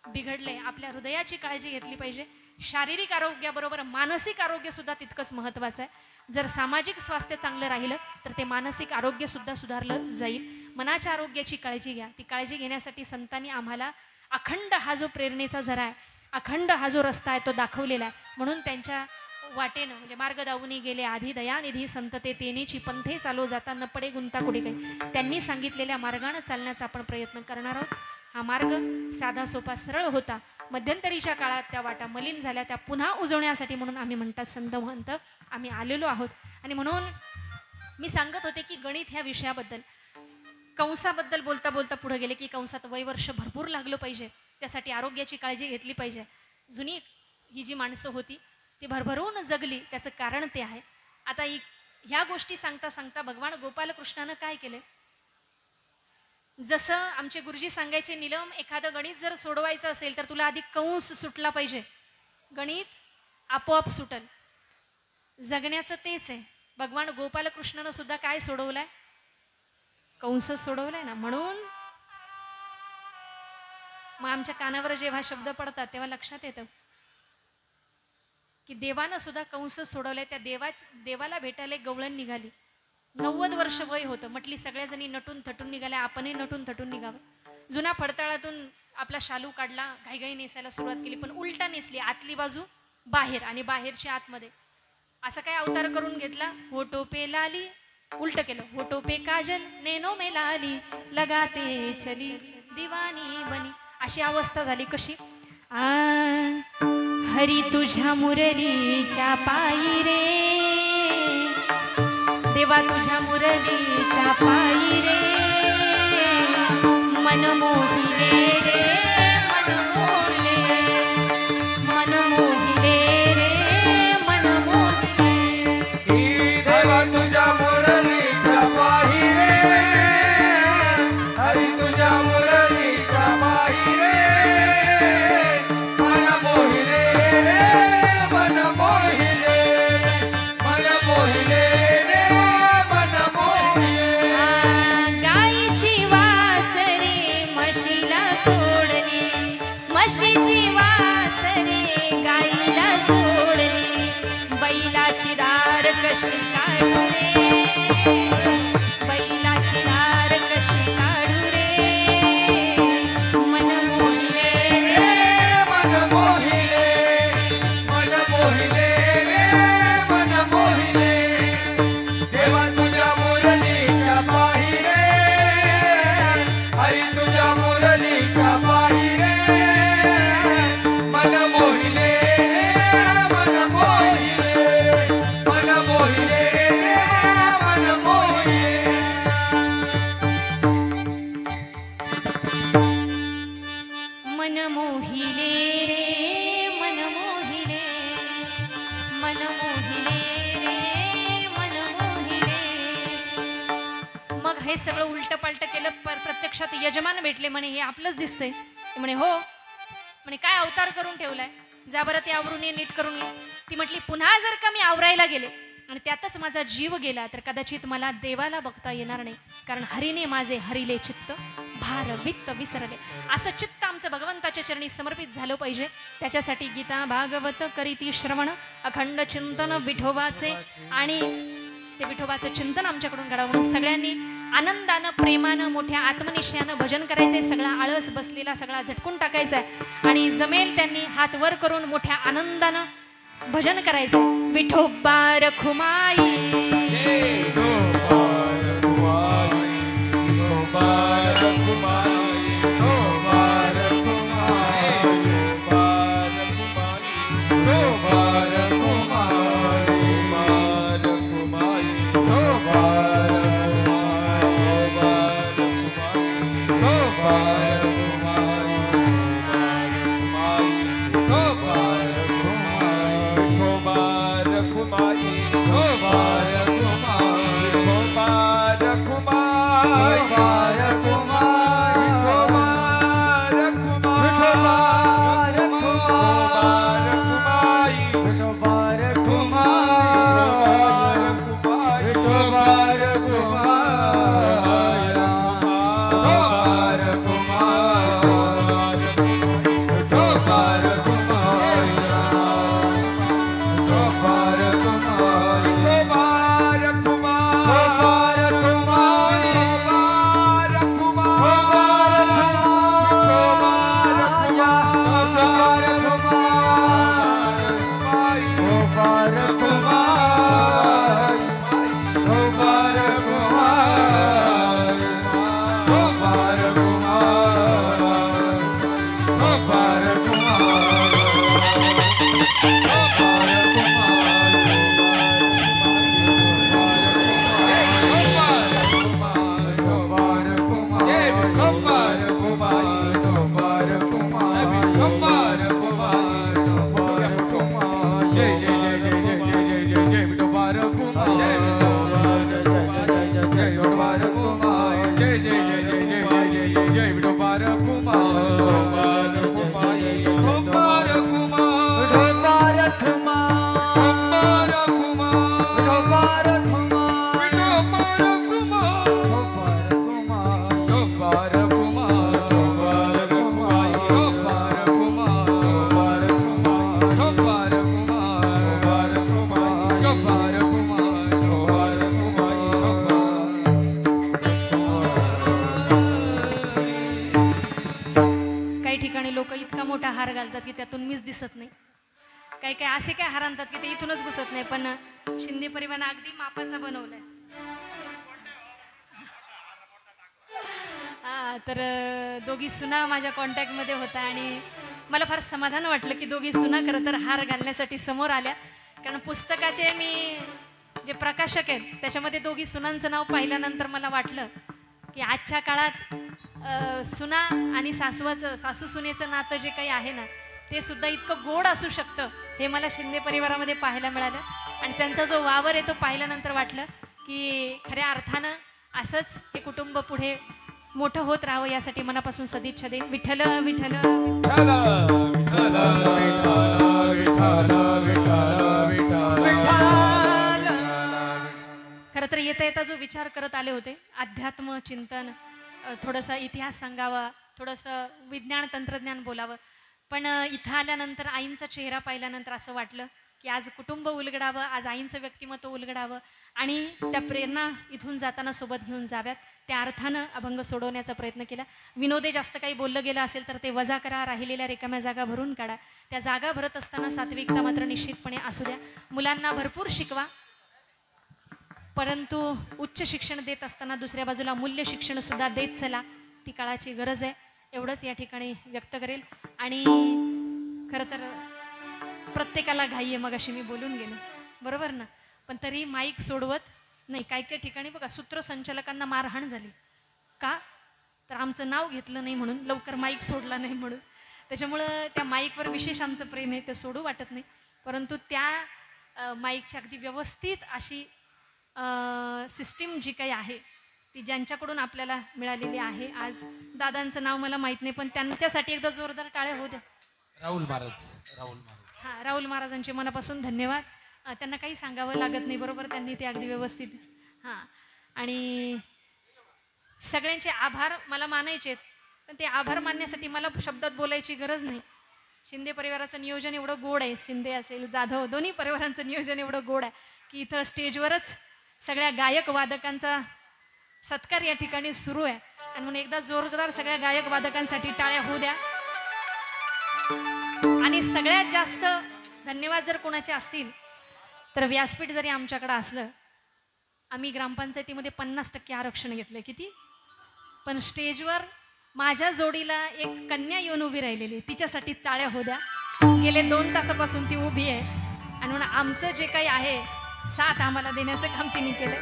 बिघडलंय. आपल्या हृदयाची काळजी घेतली पाहिजे. शारीरिक आरोग्याबरोबर मानसिक आरोग्य सुद्धा तितकंच महत्त्वाचं आहे. जर सामाजिक स्वास्थ्य चांगलं राहिलं तर ते मानसिक आरोग्य सुद्धा सुधारलं जाईल. मनाच्या आरोग्याची काळजी घ्या. ती काळजी घेण्यासाठी संतांनी आम्हाला अखंड हा जो प्रेरणेचा झरा आहे, अखंड हा जो रस्ता आहे तो दाखवलेला आहे. म्हणून त्यांच्या वाटेनं म्हणजे मार्ग दावूनी गेले आधी दयानिधी संतते तेनेची पंथे चालो जाता न पडे गुंता कुठे काही. त्यांनी सांगितलेल्या मार्गाने चालण्याचा आपण प्रयत्न करणार आहोत. हा मार्ग साधा सोपा सरळ होता. मध्यंतरीच्या काळात त्या वाटा मलिन झाल्या, त्या पुन्हा उजवण्यासाठी म्हणून आम्ही म्हणतात संत महंत आम्ही आलेलो आहोत. आणि म्हणून मी सांगत होते की गणित ह्या विषयाबद्दल, कंसाबद्दल बोलता बोलता पुढे गेले की कंसात वयवर्ष भरपूर लागलं पाहिजे, त्यासाठी आरोग्याची काळजी घेतली पाहिजे. जुनी ही जी माणसं होती ती भरभरून जगली, त्याचं कारण ते आहे. आता ह्या गोष्टी सांगता सांगता भगवान गोपालकृष्णानं काय केलं, जसं आमचे गुरुजी सांगायचे, नीलम एखादं गणित जर सोडवायचं असेल तर तुला आधी कंस सुटला पाहिजे, गणित आपोआप सुटल. जगण्याचं तेच आहे. भगवान गोपालकृष्णानं सुद्धा काय सोडवलंय, कंस सोडवलाय ना. म्हणून मग आमच्या कानावर जेव्हा शब्द पडतात तेव्हा लक्षात येतं की देवानं सुद्धा कंस सोडवलाय. त्या देवाला भेटायला गवळण निघाली. 90 वर्ष वय होतं. म्हटली सगळ्याजणी नटून थटून निघाल्या, आपणही नटून थटून निघावं. जुना फडताळातून आपला शालू काढला, घाईघाई नेसायला सुरुवात केली, पण उलटा नेसली. आतली बाजू बाहेर आणि बाहेरची आतमध्ये. असं काय अवतार करून घेतला, होठो पे लाली, उलट केलं, होठो पे काजल नैनो में लाली लगाते चली दिवानी बनी. अशी अवस्था झाली. कशी, हरी तुझ्या मुरलीच्या पायी रे देवा तुझ्या मुरलीच्या पायी रे मन मोहिले रे मन मोहिले मन मोहिले रे मन मोहिले देवा तुझ्या मुरलीच्या पायी रे हरी तुझ्या मुरलीच्या पायी रे मन मोहिले रे मन मोहिले मन मोहिले रे मन मोहिले गाईची वास रे म्हशीला सोडली म्हशीची वास रे गाईला सोडली बैलाची दार कशी काढू रे बैलाची दार कशी काढू रे मन मोहिले रे मन मोहिले मन मोहिले रे मन मोहिले देवा तुझ्या मुरलीच्या पायी रे हरी तुझ्या मुरलीच्या पायी रे मन मोहिले रे मन मोहिले मन मोहिले रे मन मोहिले मन मोहिले रे मन मोहिले मन मोहिले रे मन मोहिले मग हे सगळं उलट पालट केलं प्रत्यक्षात यजमान भेटले म्हणे हे आपलंच दिसतंय ते म्हणे हो म्हणे काय अवतार करून ठेवलाय जा बरं ते आवरून ये नीट करून ये ती म्हटली पुन्हा जर का मी आवरायला गेले आणि त्यातच माझा जीव गेला तर कदाचित मला देवाला बघता येणार नाही कारण हरीने माझे हरिले चित्त भार वित्त विसरले असं चित्त आमचं भगवंताच्या चरणी समर्पित झालं पाहिजे त्याच्यासाठी गीता भागवत करीती श्रवण अखंड चिंतन विठोबाचे आणि ते विठोबाचं चिंतन आमच्याकडून घडावं म्हणून सगळ्यांनी आनंदानं प्रेमानं मोठ्या आत्मनिश्चयानं भजन करायचंय सगळा आळस बसलेला सगळा झटकून टाकायचा आहे आणि जमेल त्यांनी हात वर करून मोठ्या आनंदानं भजन करायचंय विठोबा रखुमाई हार घालतात की त्यातून मीच दिसत नाही काही काही असे काय हार आणतात की ते इथूनच घुसत नाही पण शिंदे परिवार अगदी मापाचा बनवलाय तर दोघी सुना माझ्या कॉन्टॅक्टमध्ये होत्या आणि मला फार समाधान वाटलं की दोघी सुना खरं तर हार घालण्यासाठी समोर आल्या कारण पुस्तकाचे मी जे प्रकाशक आहेत त्याच्यामध्ये दोघी सुनांचं नाव पाहिल्यानंतर मला वाटलं की आजच्या काळात सुना आणि सासू सुनेचं नातं जे काही आहे ना ते सुद्धा इतकं गोड असू शकतं हे मला शिंदे परिवारामध्ये पाहायला मिळालं. आणि त्यांचा जो वावर आहे तो पाहिल्यानंतर वाटलं की खऱ्या अर्थानं असंच हे कुटुंब पुढे मोठं होत राहावं यासाठी मनापासून सदिच्छा देईन. विठ्ठल विठ्ठल खरं तर येता येता जो विचार करत आले होते अध्यात्म चिंतन, थोडासा इतिहास सांगावा, थोडंसं विज्ञान तंत्रज्ञान बोलावं, पण इथं आल्यानंतर आईंचा चेहरा पाहिल्यानंतर असं वाटलं की आज कुटुंब उलगडावं, आज आईंचं व्यक्तिमत्व उलगडावं आणि त्या प्रेरणा इथून जाताना सोबत घेऊन जाव्यात. त्या अर्थानं अभंग सोडवण्याचा प्रयत्न केला. विनोदे जास्त काही बोललं गेलं असेल तर ते वजा करा, राहिलेल्या रिकाम्या जागा भरून काढा. त्या जागा भरत असताना सात्विकता मात्र निश्चितपणे असू द्या. मुलांना भरपूर शिकवा, परंतु उच्च शिक्षण देत असताना दुसऱ्या बाजूला मूल्य शिक्षण सुद्धा देत चला, ती काळाची गरज आहे. एवढंच या ठिकाणी व्यक्त करेल. आणि खरं तर प्रत्येकाला घाई आहे, मग अशी मी बोलून गेले बरोबर ना, पण तरी माईक सोडवत नाही. काही काही ठिकाणी बघा सूत्रसंचालकांना मारहाण झाली का, तर आमचं नाव घेतलं नाही म्हणून, लवकर माईक सोडला नाही म्हणून. त्याच्यामुळं त्या माईकवर विशेष आमचं प्रेम आहे, ते सोडू वाटत नाही. परंतु त्या माईकची अगदी व्यवस्थित अशी सिस्टीम जी काही आहे ती ज्यांच्याकडून आपल्याला मिळालेली आहे. आज दादांचं नाव मला माहीत नाही, पण त्यांच्यासाठी एकदा जोरदार टाळ्या होऊ द्या. राहुल महाराज. हां, राहुल महाराजांचे मनापासून धन्यवाद. त्यांना काही सांगावं लागत नाही बरोबर, त्यांनी ते अगदी व्यवस्थित. हां, आणि सगळ्यांचे आभार मला मानायचे आहेत, पण ते आभार मानण्यासाठी मला शब्दात बोलायची गरज नाही. शिंदे परिवाराचं नियोजन एवढं गोड आहे, शिंदे असेल जाधव दोन्ही परिवारांचं नियोजन एवढं गोड आहे की इथं स्टेजवरच सगळ्या गायक वादकांचा सत्कार या ठिकाणी सुरू आहे. आणि म्हणून एकदा जोरदार सगळ्या गायक वादकांसाठी टाळ्या होऊ द्या. आणि सगळ्यात जास्त धन्यवाद जर कोणाचे असतील तर व्यासपीठ जरी आमच्याकडं असलं, आम्ही ग्रामपंचायतीमध्ये 50% आरक्षण घेतलं. किती? पण स्टेजवर माझ्या जोडीला एक कन्या येऊन उभी राहिलेली, तिच्यासाठी टाळ्या होऊ द्या. गेले 2 तासापासून ती उभी आहे आणि म्हणून आमचं जे काही आहे साथ आम्हाला देण्याचं काम तिने केलं.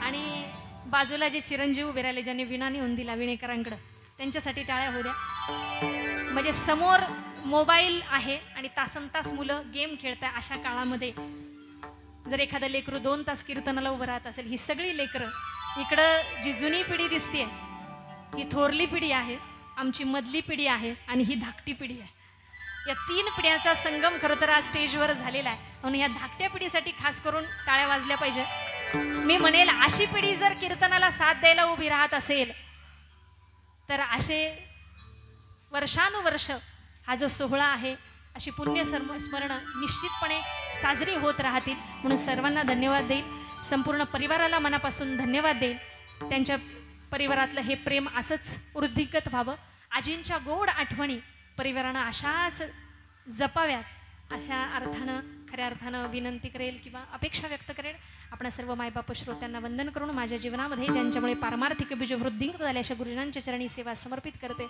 आणि बाजूला जे चिरंजीव उभे राहिले ज्यांनी विणा नेऊन दिला विणेकरांकडं, त्यांच्यासाठी टाळ्या होऊ द्या. म्हणजे समोर मोबाईल आहे आणि तासनतास मुलं गेम खेळत आहे, अशा काळामध्ये जर एखादं लेकरू 2 तास कीर्तनाला उभं राहत असेल, ही सगळी लेकरं इकडं जी जुनी पिढी दिसते ही थोरली पिढी आहे, आमची मधली पिढी आहे आणि ही धाकटी पिढी आहे. या 3 पिढ्याचा संगम खरं तर आज स्टेजवर झालेला आहे. म्हणून या धाकट्या पिढीसाठी खास करून टाळ्या वाजल्या पाहिजे. मी म्हणेल अशी पिढी जर कीर्तनाला साथ द्यायला उभी राहत असेल तर असे वर्षानुवर्ष हा जो सोहळा आहे अशी पुण्य स्मरण निश्चितपणे साजरी होत राहतील. म्हणून सर्वांना धन्यवाद देईल, संपूर्ण परिवाराला मनापासून धन्यवाद देईल. त्यांच्या परिवारातलं हे प्रेम असंच वृद्धिगत व्हावं. आजींच्या गोड आठवणी परिवारानं अशाच जपाव्यात, अशा अर्थानं खऱ्या अर्थानं विनंती करेल किंवा अपेक्षा व्यक्त करेल. आपण सर्व मायबाप श्रोत्यांना वंदन करून माझ्या जीवनामध्ये ज्यांच्यामुळे पारमार्थिक बीज वृद्धिंगत झाले अशा गुरुजनांच्या चरणी सेवा समर्पित करते.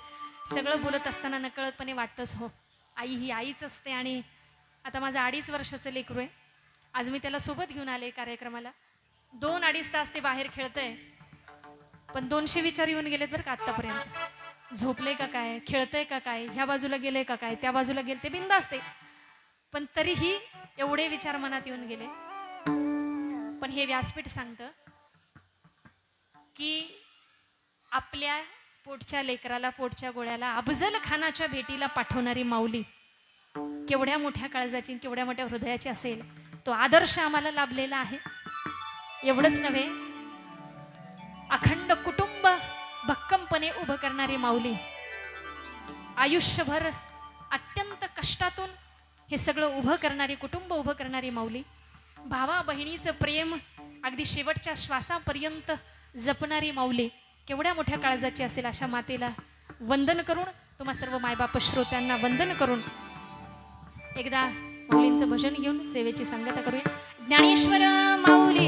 सगळं बोलत असताना नकळतपणे वाटतंच हो, आई ही आईच असते. आणि आता माझं 2.5 वर्षाचं लेकरू आहे. आज मी त्याला सोबत घेऊन आले कार्यक्रमाला. 2-2.5 तास ते बाहेर खेळतंय, पण 200 विचार येऊन गेलेत बरं का आत्तापर्यंत. झोपले का काय, खेळतंय का काय, ह्या बाजूला गेले का काय, त्या बाजूला गेले, ते बिंद असते. पण तरीही एवढे विचार मनात येऊन गेले. पण हे व्यासपीठ सांगतं की आपल्या पोटच्या लेकराला, पोटच्या गोळ्याला अफजल खानाच्या भेटीला पाठवणारी माऊली केवढ्या मोठ्या काळजाची, केवढ्या मोठ्या हृदयाची असेल, तो आदर्श आम्हाला लाभलेला आहे. एवढंच नव्हे, अखंड कुटुंब भक्कमपणे उभं करणारी माऊली, आयुष्यभर अत्यंत कष्टातून हे सगळं उभं करणारी, कुटुंब उभं करणारी माऊली, भावा बहिणीचं प्रेम अगदी शेवटच्या श्वासापर्यंत जपणारी माऊली केवढ्या मोठ्या काळजाची असेल. अशा मातेला वंदन करून, तुम्हा सर्व मायबाप श्रोत्यांना वंदन करून एकदा माऊलींचं भजन घेऊन सेवेची सांगता करूया. ज्ञानेश्वर माऊली